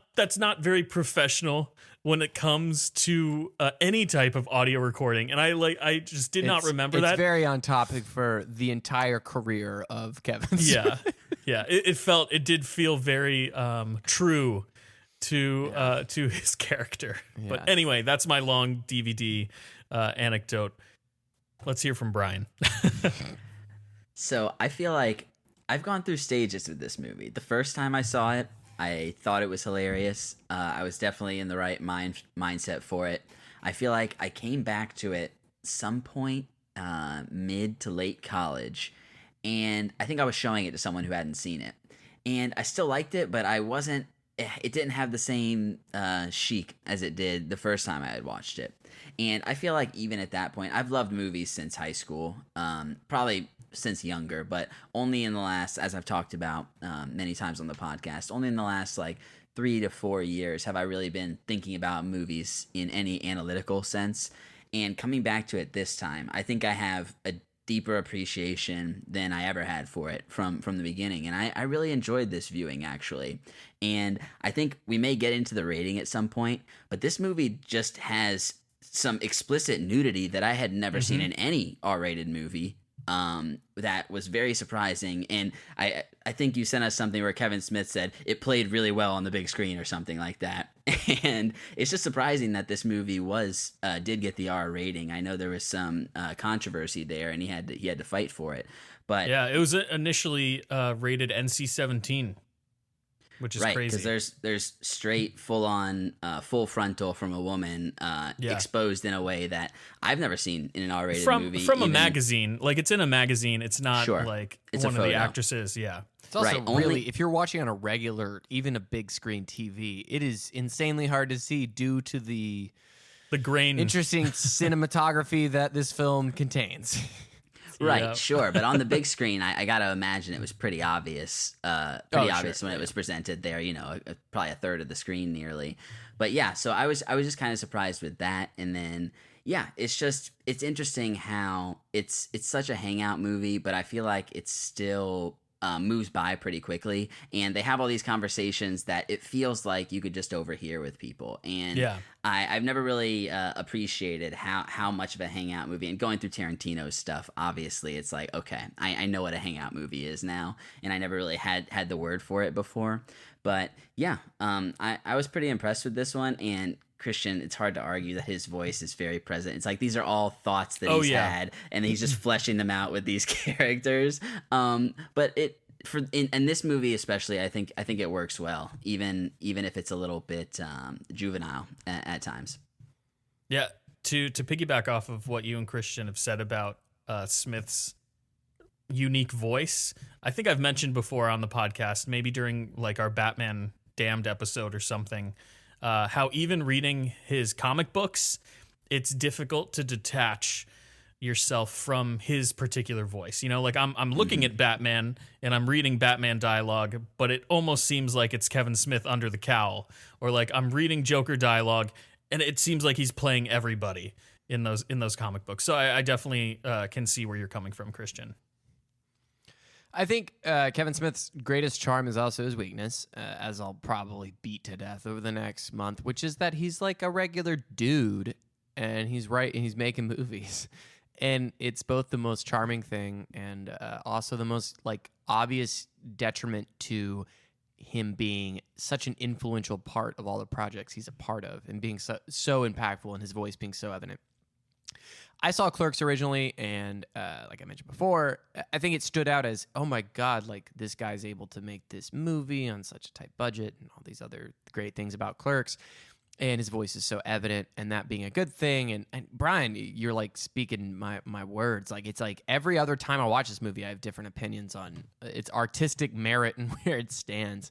very professional when it comes to any type of audio recording. And I just did not remember that. It's very on topic for the entire career of Kevin Smith. Yeah. It did feel very true to his character. Yeah. But anyway, that's my long DVD anecdote. Let's hear from Brian. So I feel like I've gone through stages with this movie. The first time I saw it, I thought it was hilarious. I was definitely in the right mindset for it. I feel like I came back to it some point mid to late college, and I think I was showing it to someone who hadn't seen it. And I still liked it, but it didn't have the same chic as it did the first time I had watched it. And I feel like even at that point, I've loved movies since high school, probably since younger, but only in the last, as I've talked about many times on the podcast, only in the last like 3 to 4 years have I really been thinking about movies in any analytical sense. And coming back to it this time, I think I have a deeper appreciation than I ever had for it from the beginning. And I really enjoyed this viewing, actually. And I think we may get into the rating at some point, but this movie just has some explicit nudity that I had never seen in any R-rated movie. That was very surprising. And I think you sent us something where Kevin Smith said it played really well on the big screen or something like that. And it's just surprising that this movie did get the R rating. I know there was some controversy there, and he had to fight for it. But yeah, it was initially rated NC-17, which is right, crazy. Because there's straight, full-on, full frontal from a woman exposed in a way that I've never seen in an R-rated movie. From a magazine. Like, it's in a magazine. It's not like it's one a of the photo. actresses. Yeah. It's also really, if you're watching on a regular, even a big screen TV, it is insanely hard to see due to the grain, interesting cinematography that this film contains. Right, sure, but on the big screen, I got to imagine it was pretty obvious. Obvious when it was presented there. Probably a third of the screen, nearly. But yeah, so I was just kind of surprised with that, and then it's interesting how it's such a hangout movie, but I feel like it's still moves by pretty quickly, and they have all these conversations that it feels like you could just overhear with people. And I've never really appreciated how much of a hangout movie, and going through Tarantino's stuff, obviously it's like, okay, I know what a hangout movie is now, and I never really had the word for it before. But yeah, I was pretty impressed with this one. And Christian, it's hard to argue that his voice is very present. It's like these are all thoughts that he's had, and he's just fleshing them out with these characters. But in this movie especially, I think it works well, even if it's a little bit juvenile at times. Yeah, to piggyback off of what you and Christian have said about Smith's unique voice, I think I've mentioned before on the podcast, maybe during like our Batman Damned episode or something, how even reading his comic books, it's difficult to detach yourself from his particular voice. Like I'm looking at Batman and I'm reading Batman dialogue, but it almost seems like it's Kevin Smith under the cowl, or like I'm reading Joker dialogue and it seems like he's playing everybody in those comic books. So I definitely can see where you're coming from, Christian. I think Kevin Smith's greatest charm is also his weakness, as I'll probably beat to death over the next month, which is that he's like a regular dude, and he's making movies. And it's both the most charming thing and also the most like obvious detriment to him being such an influential part of all the projects he's a part of, and being so impactful, and his voice being so evident. I saw Clerks originally, and like I mentioned before, I think it stood out as, oh my God, like this guy's able to make this movie on such a tight budget and all these other great things about Clerks. And his voice is so evident, and that being a good thing. And Brian, you're like speaking my words. Like, it's like every other time I watch this movie, I have different opinions on its artistic merit and where it stands.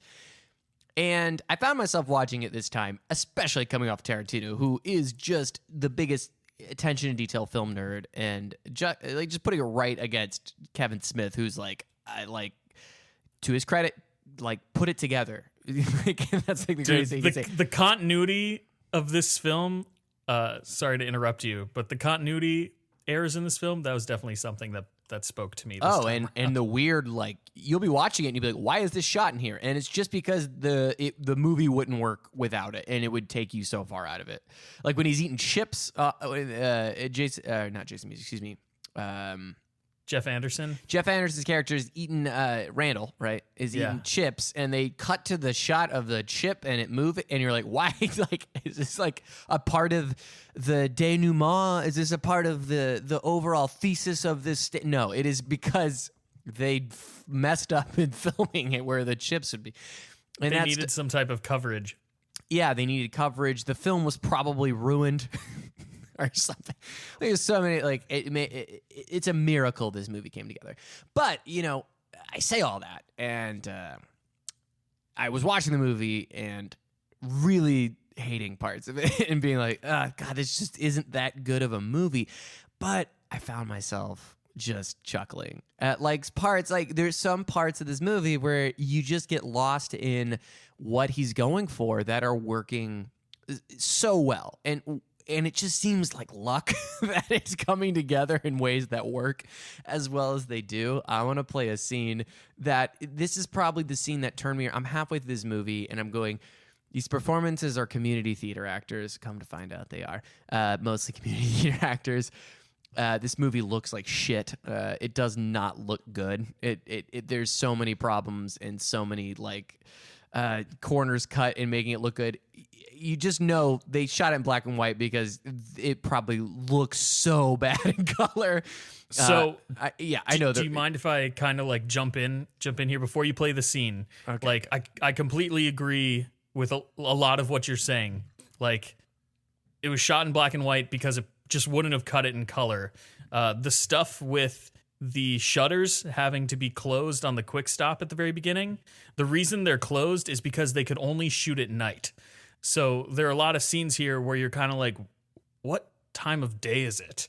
And I found myself watching it this time, especially coming off Tarantino, who is just the biggest attention to detail film nerd, and just putting it right against Kevin Smith, who's like, to his credit, like put it together. That's like the greatest thing you can say. The continuity of this film, sorry to interrupt you, but the continuity errors in this film, that was definitely something that spoke to me this time. And the weird, like, you'll be watching it and you'll be like, why is this shot in here? And it's just because the movie wouldn't work without it, and it would take you so far out of it. Like when he's eating chips, not Jason Mewes, excuse me. Jeff Anderson. Jeff Anderson's character is eating Randall, right? Is eating chips, and they cut to the shot of the chip, and it moves, and you're like, why? Like, is this like a part of the denouement? Is this a part of the overall thesis of this? No, it is because they messed up in filming it where the chips would be. They needed some type of coverage. Yeah, they needed coverage. The film was probably ruined or something. There's so many, like, it's a miracle this movie came together. But, you know, I say all that, and I was watching the movie and really hating parts of it and being like, oh, God, this just isn't that good of a movie. But I found myself just chuckling at like parts, like there's some parts of this movie where you just get lost in what he's going for that are working so well. And it just seems like luck that it's coming together in ways that work as well as they do. I want to play a scene that this is probably the scene that turned me. I'm halfway through this movie and I'm going, these performances are community theater actors. Come to find out they are mostly community theater actors. This movie looks like shit. It does not look good. There's so many problems and so many like corners cut in making it look good. You just know they shot it in black and white because it probably looks so bad in color. So I know. Do you mind if I kind of like jump in here before you play the scene? Okay. Like I completely agree with a lot of what you're saying. Like it was shot in black and white because it just wouldn't have cut it in color. The stuff with the shutters having to be closed on the quick stop at the very beginning, the reason they're closed is because they could only shoot at night. So there are a lot of scenes here where you're kind of like, what time of day is it?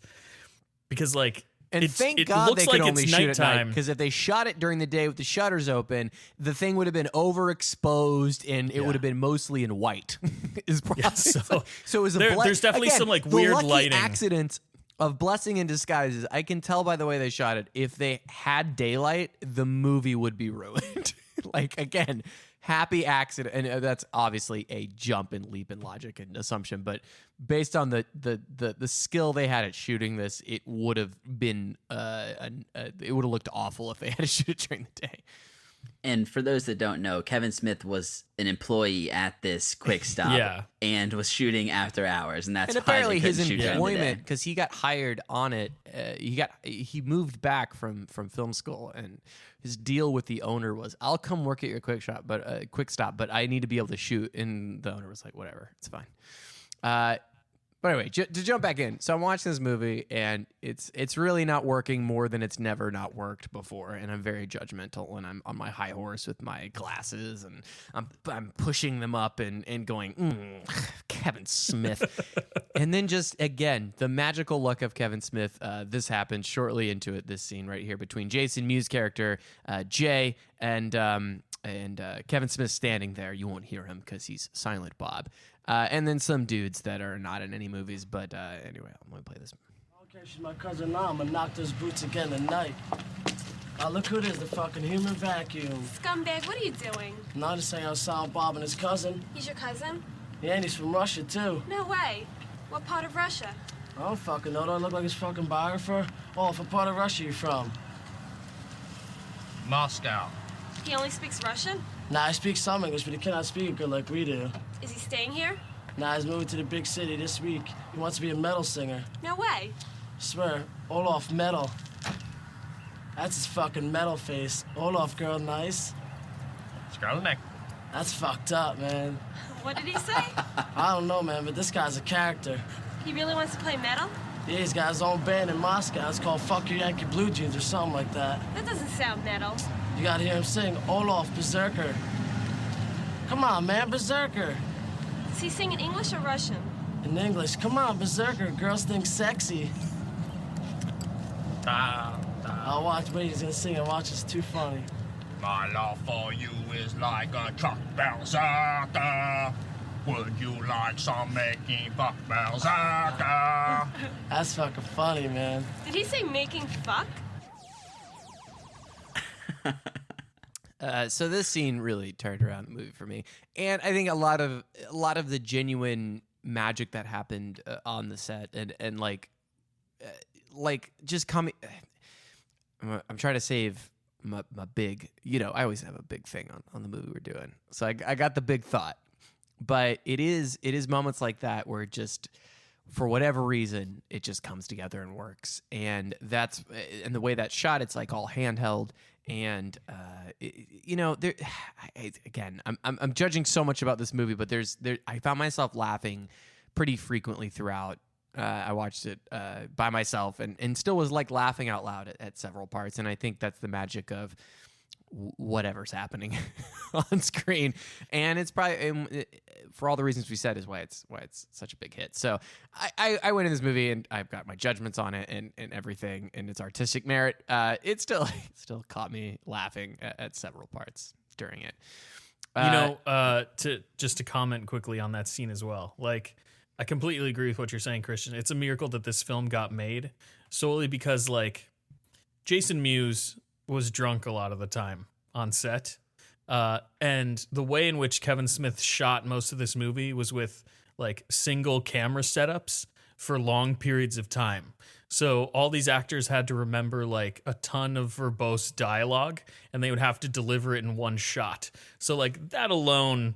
Because like, and thank God they could only shoot at night, because if they shot it during the day with the shutters open, the thing would have been overexposed and it would have been mostly in white. Is probably so it was there's definitely some like weird lucky lighting. Accident of blessing in disguises. I can tell by the way they shot it. If they had daylight, the movie would be ruined. Like again, happy accident, and that's obviously a jump and leap in logic and assumption, but based on the skill they had at shooting this, it would have been it would have looked awful if they had to shoot it during the day. And for those that don't know, Kevin Smith was an employee at this quick stop and was shooting after hours, and that's apparently why his shoot employment, because he got hired on it. He moved back from film school, and his deal with the owner was, "I'll come work at your quick stop, but I need to be able to shoot." And the owner was like, "Whatever, it's fine." But anyway, to jump back in, so I'm watching this movie, and it's really not working more than it's never not worked before, and I'm very judgmental when I'm on my high horse with my glasses, and I'm pushing them up and going, Kevin Smith. And then just, again, the magical luck of Kevin Smith, this happens shortly into it, this scene right here between Jason Mewes' character, Jay, and Kevin Smith standing there. You won't hear him because he's Silent Bob. And then some dudes that are not in any movies, but anyway, I'm going to play this. Okay, she's my cousin now. I'm going to knock those boots again tonight. Look who it is, the fucking human vacuum. Scumbag, what are you doing? Not just saying how Silent Bob and his cousin. He's your cousin? Yeah, and he's from Russia, too. No way. What part of Russia? I don't fucking know. Do I look like his fucking biographer? Oh, what part of Russia you from? Moscow. He only speaks Russian? Nah, he speaks some English, but he cannot speak it good like we do. Is he staying here? Nah, he's moving to the big city this week. He wants to be a metal singer. No way. I swear, Olaf Metal. That's his fucking metal face. Olaf, girl, nice. Scarlet. That's fucked up, man. What did he say? I don't know, man, but this guy's a character. He really wants to play metal? Yeah, he's got his own band in Moscow. It's called Fuck Your Yankee Blue Jeans or something like that. That doesn't sound metal. You gotta hear him sing Olaf Berserker. Come on, man, Berserker. Does he sing in English or Russian? In English. Come on, Berserker. Girls think sexy. I'll watch. Wait, he's gonna sing and watch. It's too funny. My love for you is like a truck berserker. Would you like some making fuck berserker? That's fucking funny, man. Did he say making fuck? So this scene really turned around the movie for me, and I think a lot of the genuine magic that happened on the set, and like just coming. I'm trying to save my big. I always have a big thing on the movie we're doing, so I got the big thought, but it is moments like that where just for whatever reason, it just comes together and works. And the way that's shot, it's like all handheld. And I'm judging so much about this movie, but I found myself laughing pretty frequently throughout. I watched it by myself and still was like laughing out loud at several parts. And I think that's the magic of whatever's happening on screen. And it's probably, for all the reasons we said, is why it's such a big hit. So I went in this movie and I've got my judgments on it and everything and its artistic merit. It still caught me laughing at several parts during it. To comment quickly on that scene as well. Like, I completely agree with what you're saying, Christian. It's a miracle that this film got made solely because, like, Jason Mewes was drunk a lot of the time on set. And the way in which Kevin Smith shot most of this movie was with, like, single camera setups for long periods of time. So all these actors had to remember, like, a ton of verbose dialogue, and they would have to deliver it in one shot. So, like, that alone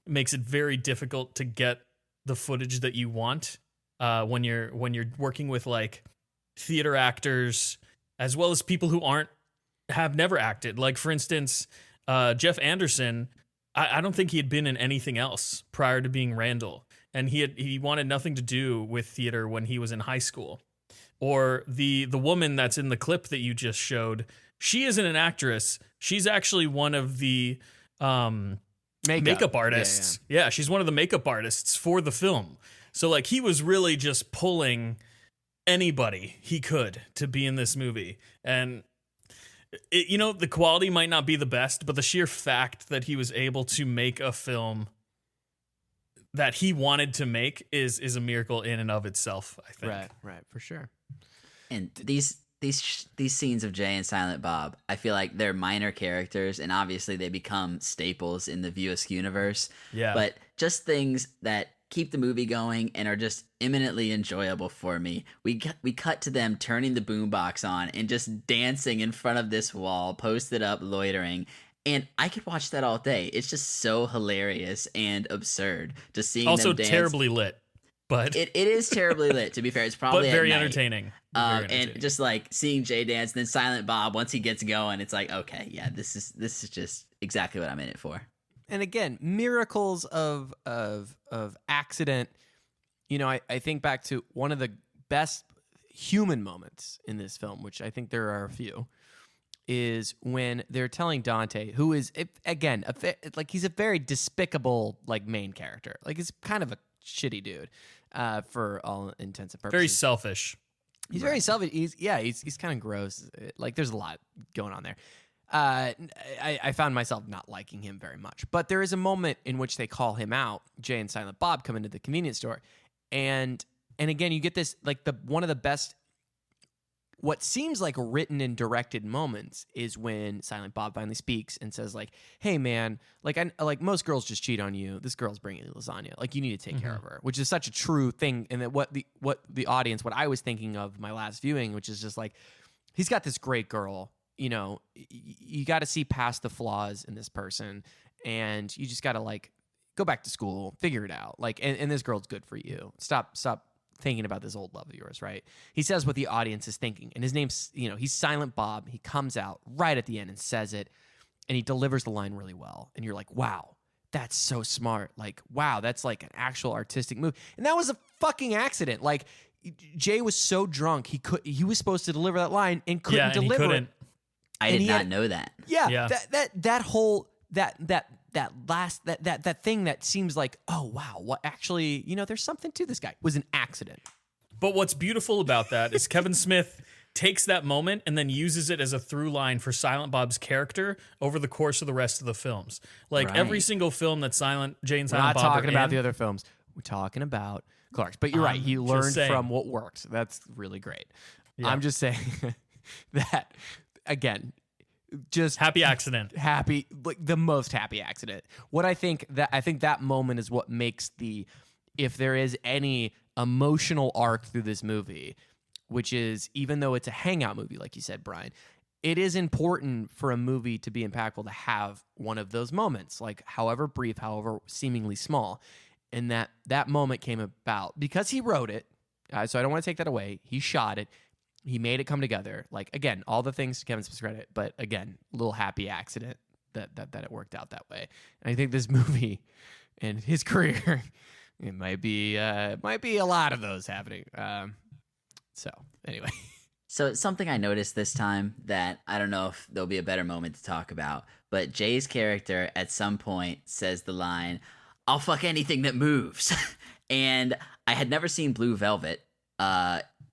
makes it very difficult to get the footage that you want when you're working with, like, theater actors as well as people who have never acted. Like, for instance, Jeff Anderson, I don't think he had been in anything else prior to being Randall, and he wanted nothing to do with theater when he was in high school. Or the woman that's in the clip that you just showed, she isn't an actress. She's actually one of the makeup artists. Yeah, she's one of the makeup artists for the film. So, like, he was really just pulling anybody he could to be in this movie. And the quality might not be the best, but the sheer fact that he was able to make a film that he wanted to make is a miracle in and of itself, I think. Right, for sure. And these scenes of Jay and Silent Bob, I feel like they're minor characters, and obviously they become staples in the View Askew universe. Yeah. But just things that keep the movie going and are just eminently enjoyable for me. We cut to them turning the boombox on and just dancing in front of this wall, posted up, loitering. And I could watch that all day. It's just so hilarious and absurd just seeing also them dance. Terribly lit. But it is terribly lit, to be fair. It's probably but very at night. entertaining. And just like seeing Jay dance, and then Silent Bob, once he gets going, it's like, okay, yeah, this is just exactly what I'm in it for. And again, miracles of accident. I think back to one of the best human moments in this film, which I think there are a few, is when they're telling Dante, who is, again, he's a very despicable, like, main character. Like, he's kind of a shitty dude for all intents and purposes. Very selfish. He's very selfish. He's kind of gross. Like, there's a lot going on there. I found myself not liking him very much. But there is a moment in which they call him out. Jay and Silent Bob come into the convenience store. And again, you get this, like, one of the best, what seems like written and directed moments is when Silent Bob finally speaks and says, like, hey, man, like most girls just cheat on you. This girl's bringing you lasagna. Like, you need to take care of her, which is such a true thing. And that what the audience, what I was thinking of my last viewing, which is just like, he's got this great girl. You got to see past the flaws in this person, and you just got to, like, go back to school, figure it out. Like, and this girl's good for you. Stop thinking about this old love of yours, right? He says what the audience is thinking, and his name's, he's Silent Bob. He comes out right at the end and says it, and he delivers the line really well. And you're like, wow, that's so smart. Like, wow, that's like an actual artistic move. And that was a fucking accident. Like, Jay was so drunk, he was supposed to deliver that line and couldn't deliver it. I did not know that. Yeah. That whole that thing that seems like, oh wow, what actually, there's something to this guy, was an accident. But what's beautiful about that is Kevin Smith takes that moment and then uses it as a through line for Silent Bob's character over the course of the rest of the films. Like, every single film that Jay and Silent Bob are in. We're not talking about the other films. We're talking about Clerks. But you're right. He learned from what worked. That's really great. Yeah. I'm just saying that, again, just happy accident. Happy, like the most happy accident. I think that moment is what makes if there is any emotional arc through this movie, which is, even though it's a hangout movie, like you said, Brian, it is important for a movie to be impactful to have one of those moments, like however brief, however seemingly small. And that moment came about because he wrote it, So I don't want to take that away. He shot it. He made it come together. Like, again, all the things to Kevin Smith's credit, but again, a little happy accident that it worked out that way. And I think this movie and his career, it might be a lot of those happening. So anyway. So it's something I noticed this time that I don't know if there'll be a better moment to talk about, but Jay's character at some point says the line, "I'll fuck anything that moves." And I had never seen Blue Velvet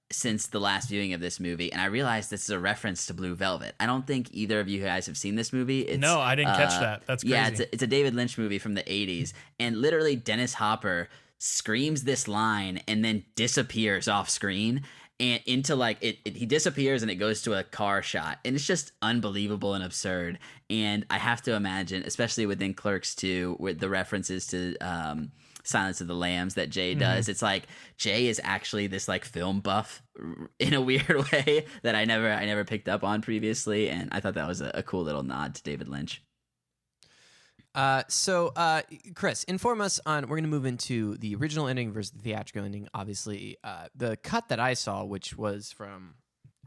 since the last viewing of this movie, and I realized this is a reference to Blue Velvet. I don't think either of you guys have seen this movie. No, I didn't catch that. That's crazy. Yeah, it's a David Lynch movie from the 80s, and literally Dennis Hopper screams this line and then disappears off screen. And into like he disappears and it goes to a car shot, and it's just unbelievable and absurd. And I have to imagine, especially within Clerks 2, with the references to Silence of the Lambs that Jay does, it's like Jay is actually this like film buff in a weird way that I never picked up on previously, and I thought that was a cool little nod to David Lynch. So Chris, inform us on, we're going to move into the original ending versus the theatrical ending. Obviously, the cut that I saw, which was from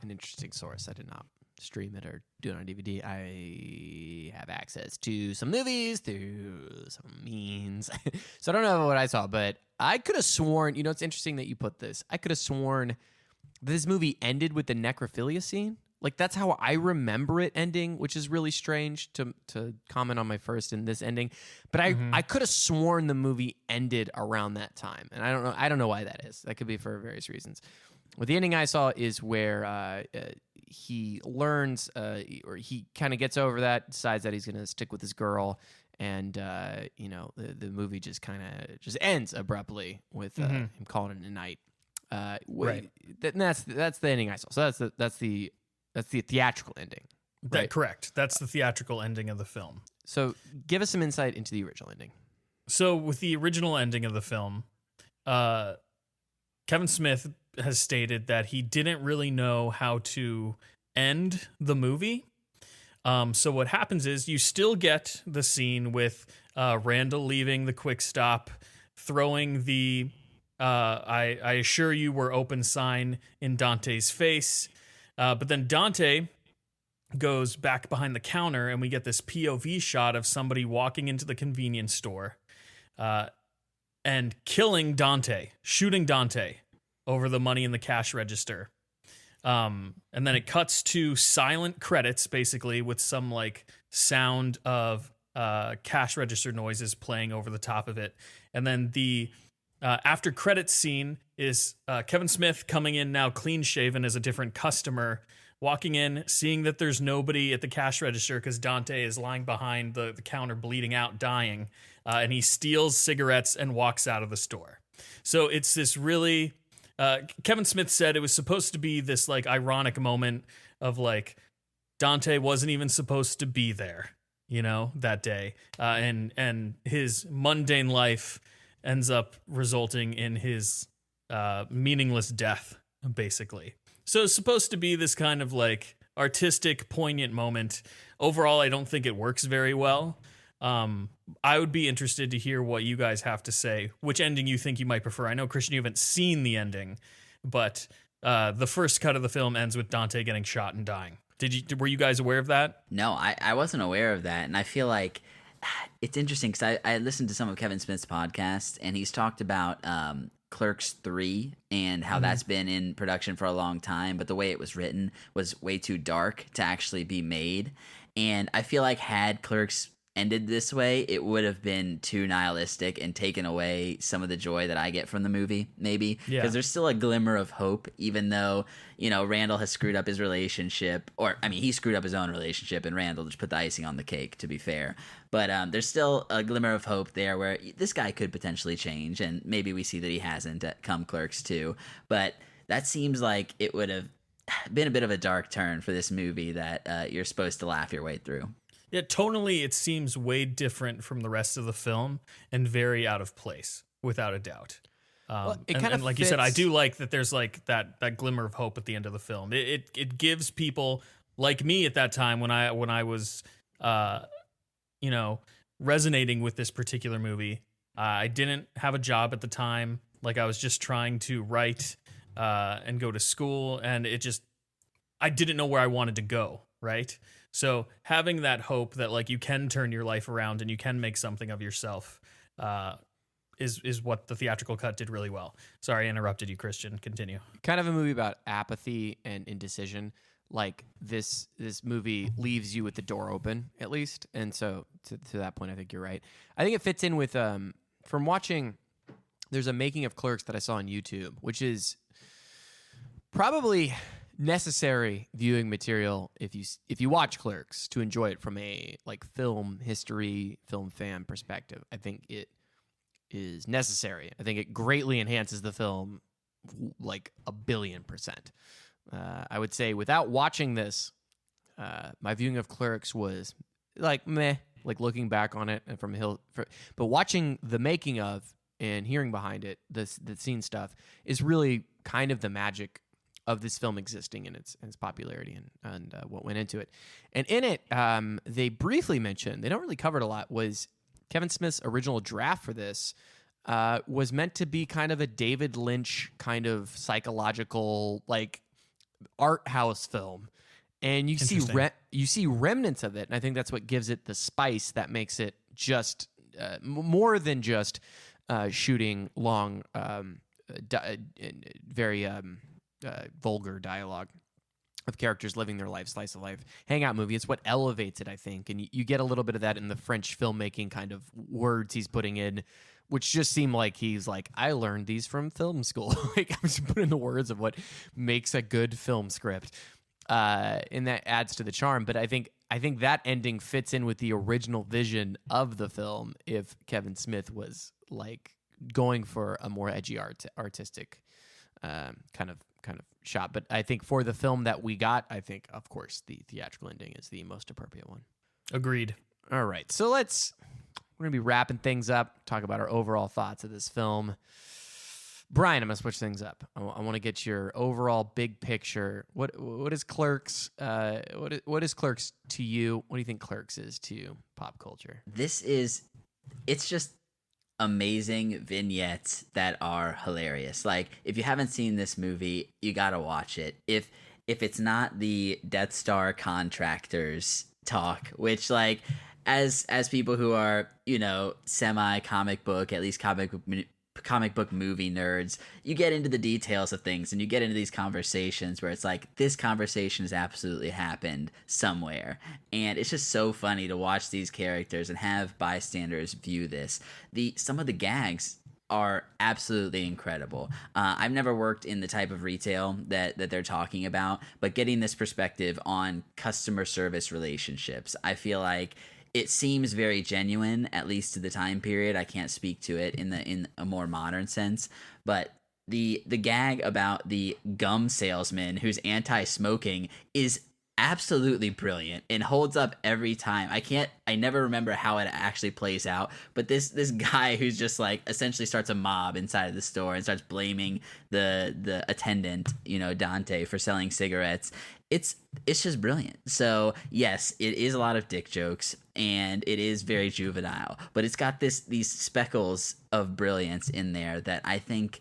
an interesting source, I did not stream it or do it on DVD. I have access to some movies through some means. So I don't know what I saw, but I could have sworn, it's interesting that you put this. I could have sworn this movie ended with the necrophilia scene. Like, that's how I remember it ending, which is really strange to comment on my first and this ending. But I could have sworn the movie ended around that time, and I don't know why that is. That could be for various reasons. What the ending I saw is where he learns, or he kind of gets over that, decides that he's going to stick with his girl, and the movie just kind of just ends abruptly with him calling it a night. Right. That's the ending I saw. So that's the theatrical ending. Right? Correct. That's the theatrical ending of the film. So give us some insight into the original ending. So with the original ending of the film, Kevin Smith has stated that he didn't really know how to end the movie. So what happens is you still get the scene with Randall leaving the quick stop, throwing the I assure you we're open sign in Dante's face. But then Dante goes back behind the counter, and we get this POV shot of somebody walking into the convenience store and killing Dante, shooting Dante over the money in the cash register. And then it cuts to silent credits, basically, with some like sound of cash register noises playing over the top of it. And then the after credits scene is Kevin Smith coming in now clean shaven as a different customer, walking in, seeing that there's nobody at the cash register because Dante is lying behind the counter bleeding out, dying, and he steals cigarettes and walks out of the store. So it's this really, Kevin Smith said it was supposed to be this like ironic moment of like Dante wasn't even supposed to be there, that day, and his mundane life ends up resulting in his meaningless death, basically. So it's supposed to be this kind of like artistic, poignant moment. Overall, I don't think it works very well. I would be interested to hear what you guys have to say, which ending you think you might prefer. I know, Christian, you haven't seen the ending, but the first cut of the film ends with Dante getting shot and dying. Were you guys aware of that? No, I wasn't aware of that, and I feel like it's interesting because I listened to some of Kevin Smith's podcasts, and he's talked about Clerks 3 and how that's been in production for a long time, but the way it was written was way too dark to actually be made. And I feel like had Clerks ended this way, it would have been too nihilistic and taken away some of the joy that I get from the movie, maybe. Because there's still a glimmer of hope, even though, Randall has screwed up his relationship. He screwed up his own relationship, and Randall just put the icing on the cake, to be fair. But there's still a glimmer of hope there where this guy could potentially change, and maybe we see that he hasn't come Clerks 2. But that seems like it would have been a bit of a dark turn for this movie that you're supposed to laugh your way through. Yeah, tonally, it seems way different from the rest of the film and very out of place, without a doubt. And like you said, I do like that there's like that glimmer of hope at the end of the film. It gives people like me at that time when I was, resonating with this particular movie. I didn't have a job at the time. Like I was just trying to write and go to school, and I didn't know where I wanted to go, right? So having that hope that like you can turn your life around and you can make something of yourself is what the theatrical cut did really well. Sorry, I interrupted you, Christian. Continue. Kind of a movie about apathy and indecision. Like this movie leaves you with the door open, at least. And so to that point, I think you're right. I think it fits in with from watching. There's a making of Clerks that I saw on YouTube, which is probably necessary viewing material if you watch Clerks to enjoy it from a like film history, film fan perspective. I think it is necessary. I think it greatly enhances the film like 1,000,000,000%. I would say without watching this, my viewing of Clerks was like meh, like looking back on it and but watching the making of and hearing behind it, the scene stuff is really kind of the magic of this film existing and its popularity and what went into it. And in it, they briefly mentioned, they don't really cover it a lot, was Kevin Smith's original draft for this was meant to be kind of a David Lynch kind of psychological, like art house film. And you see remnants of it. And I think that's what gives it the spice that makes it just more than just shooting long, very vulgar dialogue of characters living their life, slice of life, hangout movie. It's what elevates it, I think. And you get a little bit of that in the French filmmaking kind of words he's putting in, which just seem like he's like, I learned these from film school. Like I'm just putting the words of what makes a good film script. And that adds to the charm. But I think that ending fits in with the original vision of the film if Kevin Smith was like going for a more edgy artistic kind of shot. But I think for the film that we got, I think, of course, the theatrical ending is the most appropriate one. Agreed. All right. So we're going to be wrapping things up, talk about our overall thoughts of this film. Brian, I'm going to switch things up. I want to get your overall big picture. What is Clerks? What is Clerks to you? What do you think Clerks is to pop culture? It's just amazing vignettes that are hilarious. Like if you haven't seen this movie, you got to watch it. If it's not the Death Star contractors talk, which like as people who are, semi comic book, at least comic book movie nerds, you get into the details of things and you get into these conversations where it's like this conversation has absolutely happened somewhere, and it's just so funny to watch these characters and have bystanders view this. Some of the gags are absolutely incredible. I've never worked in the type of retail that they're talking about, but getting this perspective on customer service relationships, I feel like it seems very genuine, at least to the time period. I can't speak to it in a more modern sense, but the gag about the gum salesman who's anti-smoking is absolutely brilliant and holds up every time. I never remember how it actually plays out, but this guy who's just like essentially starts a mob inside of the store and starts blaming the attendant, Dante, for selling cigarettes. It's just brilliant. So yes, it is a lot of dick jokes and it is very juvenile, but it's got these speckles of brilliance in there that I think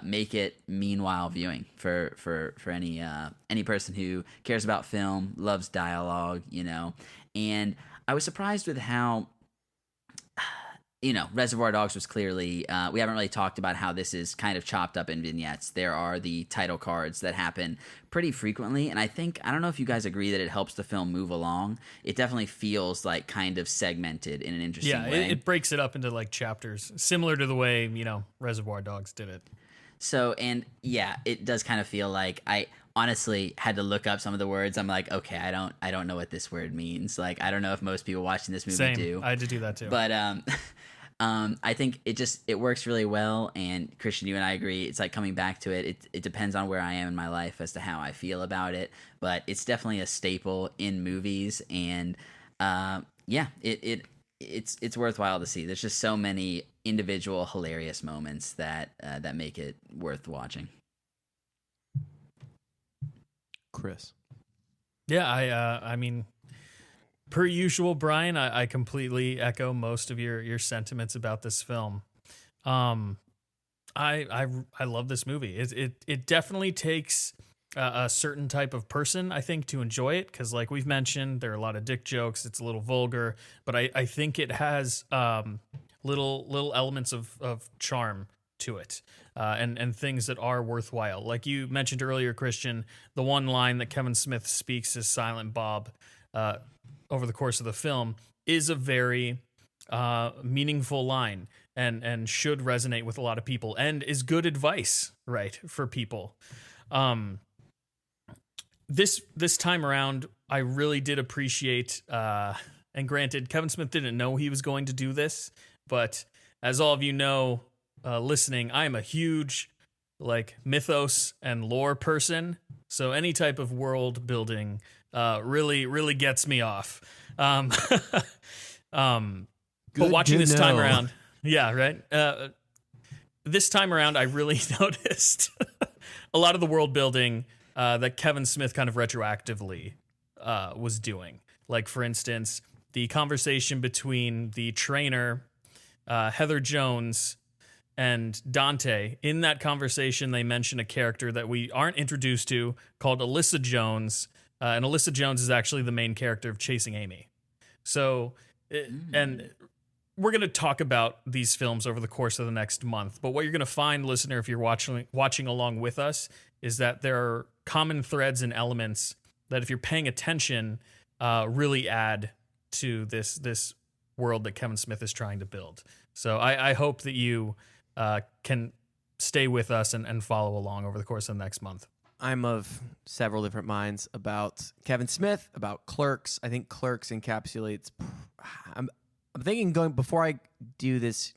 make it meanwhile viewing for any person who cares about film, loves dialogue, And I was surprised with how Reservoir Dogs was clearly, we haven't really talked about how this is kind of chopped up in vignettes. There are the title cards that happen pretty frequently, and I don't know if you guys agree that it helps the film move along. It definitely feels like kind of segmented in an interesting way. Yeah, it breaks it up into like chapters, similar to the way, Reservoir Dogs did it. So, and yeah, it does kind of feel like I honestly had to look up some of the words. I'm like, okay, I don't know what this word means. Like, I don't know if most people watching this movie do. I had to do that too. But I think it works really well. And Christian, you and I agree. It's like coming back to it. It depends on where I am in my life as to how I feel about it. But it's definitely a staple in movies. And it's worthwhile to see. There's just so many individual hilarious moments that make it worth watching. Chris. Yeah, I mean, per usual, Brian, I completely echo most of your sentiments about this film. I love this movie. It definitely takes a certain type of person, I think, to enjoy it, because like we've mentioned, there are a lot of dick jokes. It's a little vulgar, but I think it has little elements of charm to it, and things that are worthwhile. Like you mentioned earlier, Christian, the one line that Kevin Smith speaks as Silent Bob over the course of the film is a very meaningful line and should resonate with a lot of people and is good advice, right, for people. This time around, I really did appreciate, and granted, Kevin Smith didn't know he was going to do this, but as all of you know, listening, I am a huge mythos and lore person, so any type of world building really gets me off. But watching this time around, yeah, right. This time around, I really noticed a lot of the world building that Kevin Smith kind of retroactively was doing. Like, for instance, the conversation between the trainer, Heather Jones, and Dante. In that conversation, they mention a character that we aren't introduced to called Alyssa Jones. And Alyssa Jones is actually the main character of Chasing Amy. So, and we're going to talk about these films over the course of the next month. But what you're going to find, listener, if you're watching along with us, is that there are common threads and elements that, if you're paying attention, really add to this world that Kevin Smith is trying to build. So I hope that you can stay with us and follow along over the course of the next month. I'm of several different minds about Kevin Smith, about Clerks. I think Clerks encapsulates. I'm thinking before I do this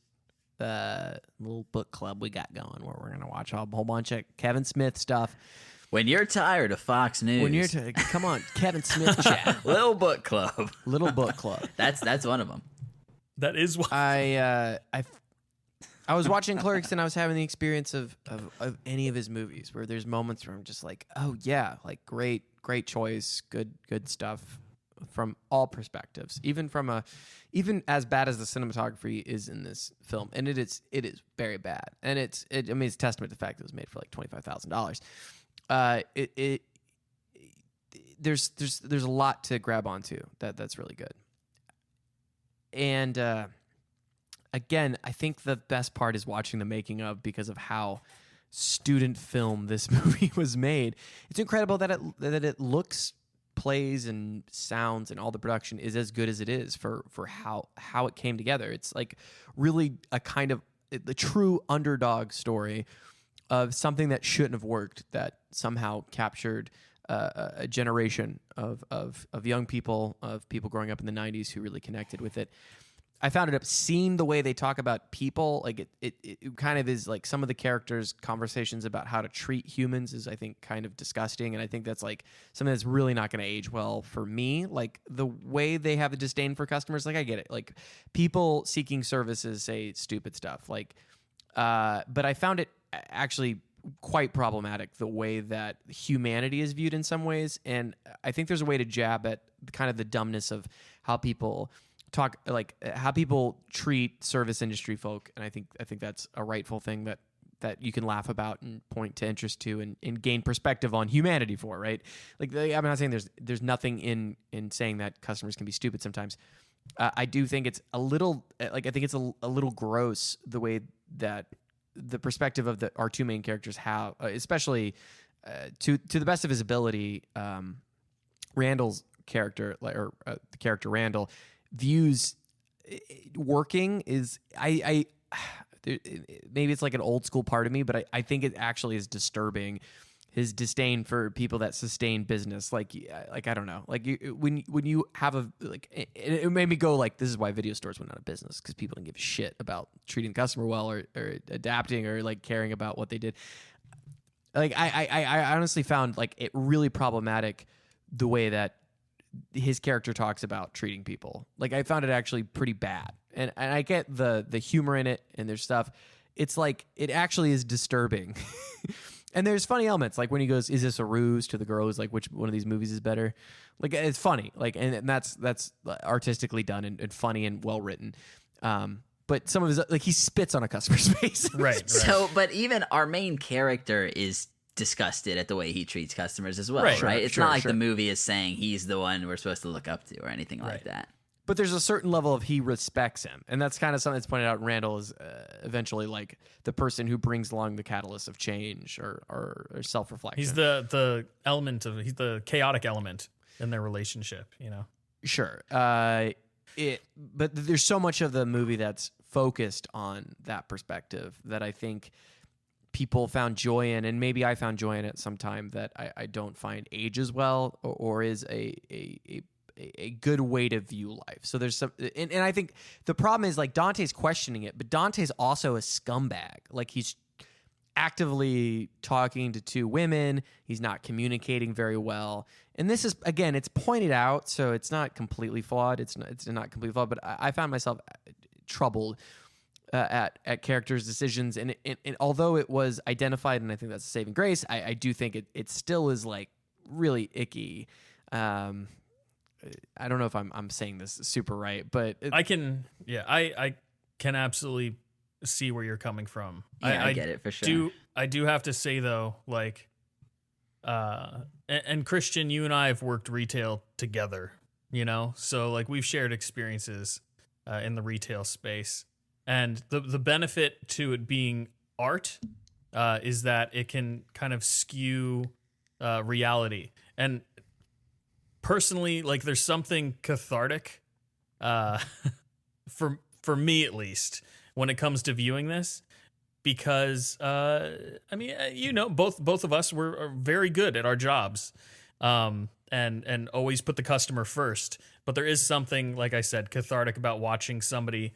little book club we got going, where we're gonna watch a whole bunch of Kevin Smith stuff. When you're tired of Fox News, come on, Kevin Smith chat, little book club. That's one of them. That is what I was watching Clerks, and I was having the experience of any of his movies where there's moments where I'm just like, oh yeah, like great choice, good stuff from all perspectives, even as bad as the cinematography is in this film, and it is very bad, and it's testament to the fact that it was made for like $25,000. There's a lot to grab onto that's really good, and again, I think the best part is watching the making of, because of how student film this movie was made. It's incredible that it looks, plays, and sounds, and all the production is as good as it is for how it came together. It's like really a kind of the true underdog story of something that shouldn't have worked, that somehow captured a generation of young people, of people growing up in the 90s who really connected with it. I found it obscene the way they talk about people. Like it kind of is like some of the characters' conversations about how to treat humans is, I think, kind of disgusting. And I think that's like something that's really not going to age well for me. Like the way they have a disdain for customers. Like I get it. Like people seeking services say stupid stuff. Like, but I found it actually quite problematic the way that humanity is viewed in some ways. And I think there's a way to jab at kind of the dumbness of how people talk, like how people treat service industry folk, and I think that's a rightful thing that you can laugh about and point to interest to and gain perspective on humanity for, right? Like I'm not saying there's nothing in saying that customers can be stupid sometimes. I do think it's a little like I think it's a little gross the way that the perspective of our two main characters have, especially to the best of his ability, Randall's character, the character Randall, views working is maybe it's like an old school part of me, but I think it actually is disturbing, his disdain for people that sustain business. Like I don't know, like when you have it made me go like, this is why video stores went out of business, because people didn't give a shit about treating the customer well or adapting or like caring about what they did. Like I honestly found like it really problematic the way that his character talks about treating people. Like I found it actually pretty bad, and I get the humor in it, and there's stuff. It's like it actually is disturbing. And there's funny elements, like when he goes, "Is this a ruse?" to the girl who's like, "Which one of these movies is better?" Like it's funny, like and that's artistically done and funny and well written. but some of his like he spits on a customer's face. Right. So, but even our main character is disgusted at the way he treats customers as well, right? It's not like the movie is saying he's the one we're supposed to look up to or anything like that. But there's a certain level of he respects him, and that's kind of something that's pointed out. Randall is eventually like the person who brings along the catalyst of change or self-reflection. He's the he's the chaotic element in their relationship, Sure. But there's so much of the movie that's focused on that perspective that I think people found joy in, and maybe I found joy in it sometime that I don't find ages well or is a good way to view life. So there's some, and I think the problem is like Dante's questioning it, but Dante's also a scumbag. Like he's actively talking to two women. He's not communicating very well. And this is, again, it's pointed out, so it's not completely flawed. It's not completely flawed, but I found myself troubled at characters' decisions. And although it was identified, and I think that's a saving grace, I do think it still is like really icky. I don't know if I'm saying this super right, but I can absolutely see where you're coming from. Yeah, I get it for sure. I do have to say though, like, and Christian, you and I have worked retail together, so like we've shared experiences in the retail space, and the benefit to it being art is that it can kind of skew reality. And personally, like there's something cathartic for me at least when it comes to viewing this, because both of us are very good at our jobs, and always put the customer first. But there is something, like I said, cathartic about watching somebody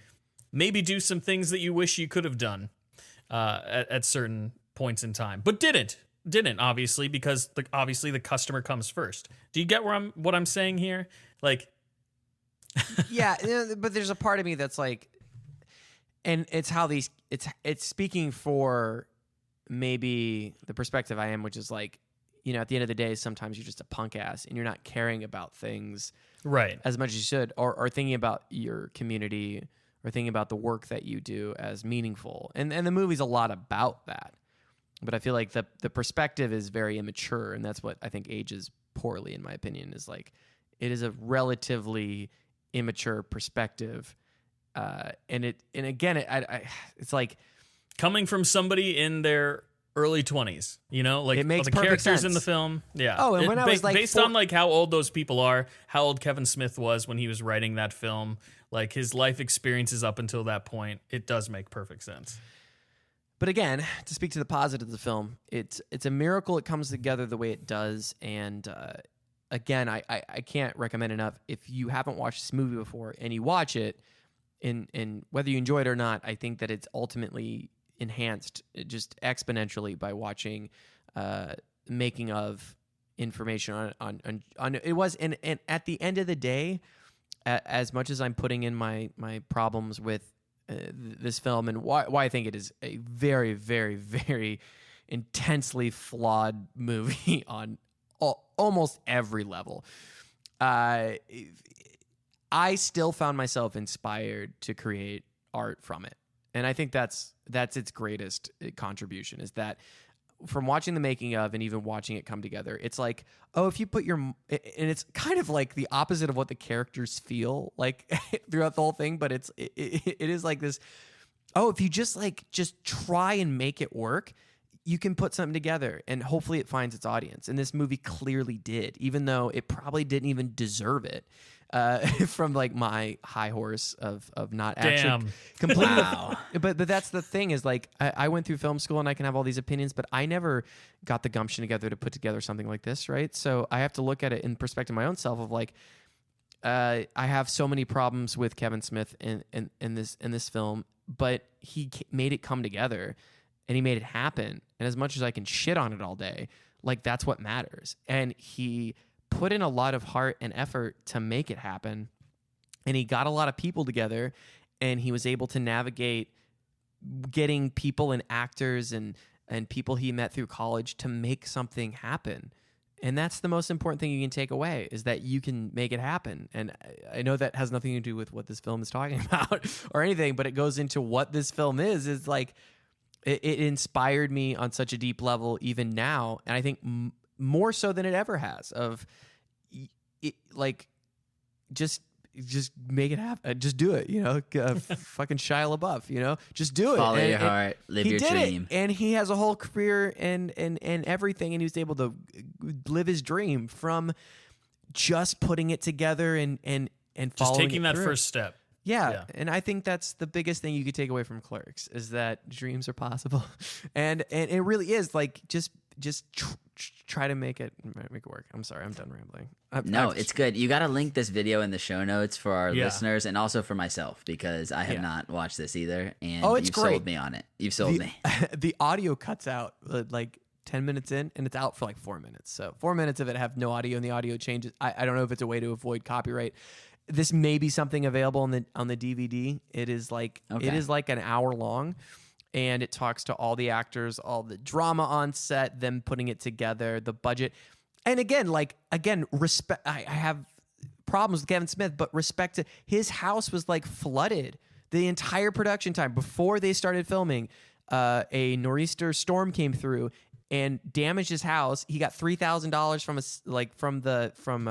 maybe do some things that you wish you could have done at certain points in time, but didn't obviously, because obviously the customer comes first. Do you get what I'm saying here? Like, yeah, but there's a part of me that's like, and it's how it's speaking for maybe the perspective I am, which is like, at the end of the day, sometimes you're just a punk ass and you're not caring about things right as much as you should, or thinking about your community or thinking about the work that you do as meaningful. And the movie's a lot about that. But I feel like the perspective is very immature, and that's what I think ages poorly, in my opinion, is like it is a relatively immature perspective. It's like coming from somebody in their early 20s, like it makes the perfect characters sense. In the film. Yeah. Oh, and when I was like based on like how old those people are, how old Kevin Smith was when he was writing that film, like his life experiences up until that point, it does make perfect sense. But again, to speak to the positive of the film, it's a miracle it comes together the way it does. And again, I can't recommend enough, if you haven't watched this movie before and you watch it, and whether you enjoy it or not, I think that it's ultimately enhanced just exponentially by watching making of information on it was. And at the end of the day, as much as I'm putting in my problems with this film and why I think it is a very, very, very intensely flawed movie on almost every level, I still found myself inspired to create art from it. And I think that's its greatest contribution, is that from watching the making of and even watching it come together, it's like, oh, if you put and it's kind of like the opposite of what the characters feel like throughout the whole thing, but it is like this, oh, if you just try and make it work, you can put something together and hopefully it finds its audience. And this movie clearly did, even though it probably didn't even deserve it. From like my high horse of not actually completely. Wow. But that's the thing, is like I went through film school and I can have all these opinions, but I never got the gumption together to put together something like this, right? So I have to look at it in perspective of my own self of like, I have so many problems with Kevin Smith in this film, but he made it come together and he made it happen. And as much as I can shit on it all day, like that's what matters. And he put in a lot of heart and effort to make it happen, and he got a lot of people together, and he was able to navigate getting people and actors and people he met through college to make something happen. And that's the most important thing you can take away, is that you can make it happen. And I know that has nothing to do with what this film is talking about or anything, but it goes into what this film is like, it inspired me on such a deep level even now. And I think more so than it ever has, of it, like, just make it happen. Just do it, fucking Shia LaBeouf, just do it. Follow your heart, live your dream. And he has a whole career and everything, and he was able to live his dream from just putting it together and Just following taking it that through. first step. Yeah, and I think that's the biggest thing you could take away from Clerks, is that dreams are possible, and it really is, like, just try to make it work. I'm sorry, I'm done rambling. No, it's good. You got to link this video in the show notes for our listeners, and also for myself, because I have not watched this either, and it's you've great. sold me on it. You've sold me. The audio cuts out like 10 minutes in, and it's out for like 4 minutes. So 4 minutes of it have no audio, and the audio changes. I don't know if it's a way to avoid copyright. This may be something available on the DVD. It is like an hour long, and it talks to all the actors, all the drama on set, them putting it together, the budget. And again, respect. I have problems with Kevin Smith, but respect to his house was like flooded the entire production time before they started filming. A nor'easter storm came through and damaged his house. He got $3,000 from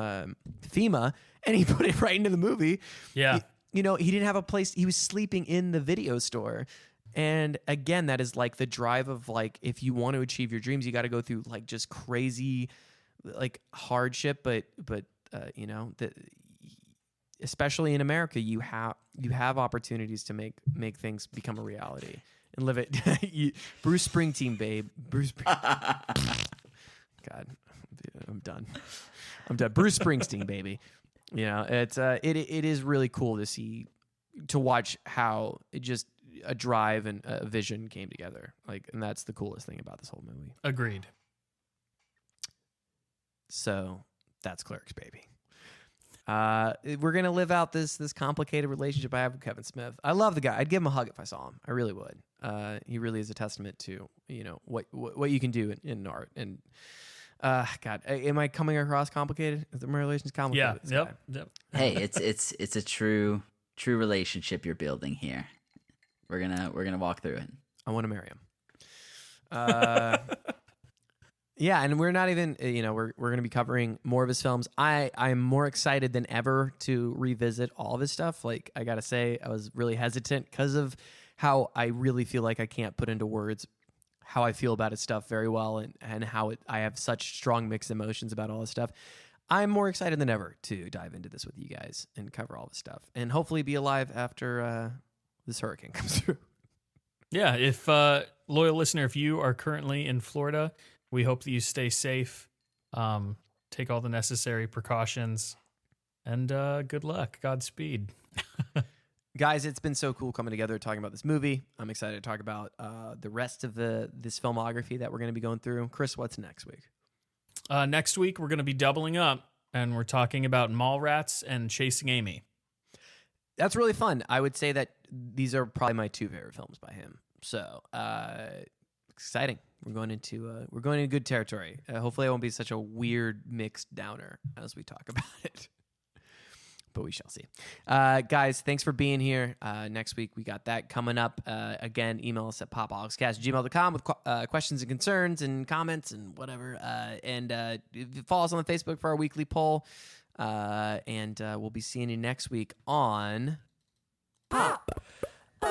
FEMA, and he put it right into the movie. Yeah. He didn't have a place. He was sleeping in the video store. And again, that is like the drive of, like, if you want to achieve your dreams, you got to go through like just crazy, like, hardship. But especially in America, you have opportunities to make things become a reality and live it. Bruce Springsteen, babe. Bruce. God, I'm done. Bruce Springsteen, baby. It is really cool to watch how it just a drive and a vision came together. And that's the coolest thing about this whole movie. Agreed. So that's Clerks, baby. We're gonna live out this complicated relationship I have with Kevin Smith. I love the guy. I'd give him a hug if I saw him. I really would. He really is a testament to what you can do in art. And God, am I coming across complicated? Is my relation's complicated? Yeah. Yep. Hey, it's a true relationship you're building here. We're gonna walk through it. I want to marry him. Yeah, and we're not even, we're going to be covering more of his films. I'm more excited than ever to revisit all of his stuff. Like, I got to say, I was really hesitant because of how I really feel like I can't put into words how I feel about his stuff very well, and how I have such strong mixed emotions about all his stuff. I'm more excited than ever to dive into this with you guys and cover all this stuff, and hopefully be alive after this hurricane comes through. Yeah, if loyal listener, if you are currently in Florida, we hope that you stay safe, take all the necessary precautions, and good luck. Godspeed. Guys, it's been so cool coming together talking about this movie. I'm excited to talk about the rest of this filmography that we're going to be going through. Chris, what's next week? Next week, we're going to be doubling up, and we're talking about Mallrats and Chasing Amy. That's really fun. I would say that these are probably my two favorite films by him. So exciting. We're going into good territory. Hopefully, I won't be such a weird mixed downer as we talk about it. But we shall see. Guys, thanks for being here. Next week, we got that coming up. Again, email us at popaholicscast@gmail.com with questions and concerns and comments and whatever. And follow us on the Facebook for our weekly poll. And we'll be seeing you next week on Pop-O-Holics.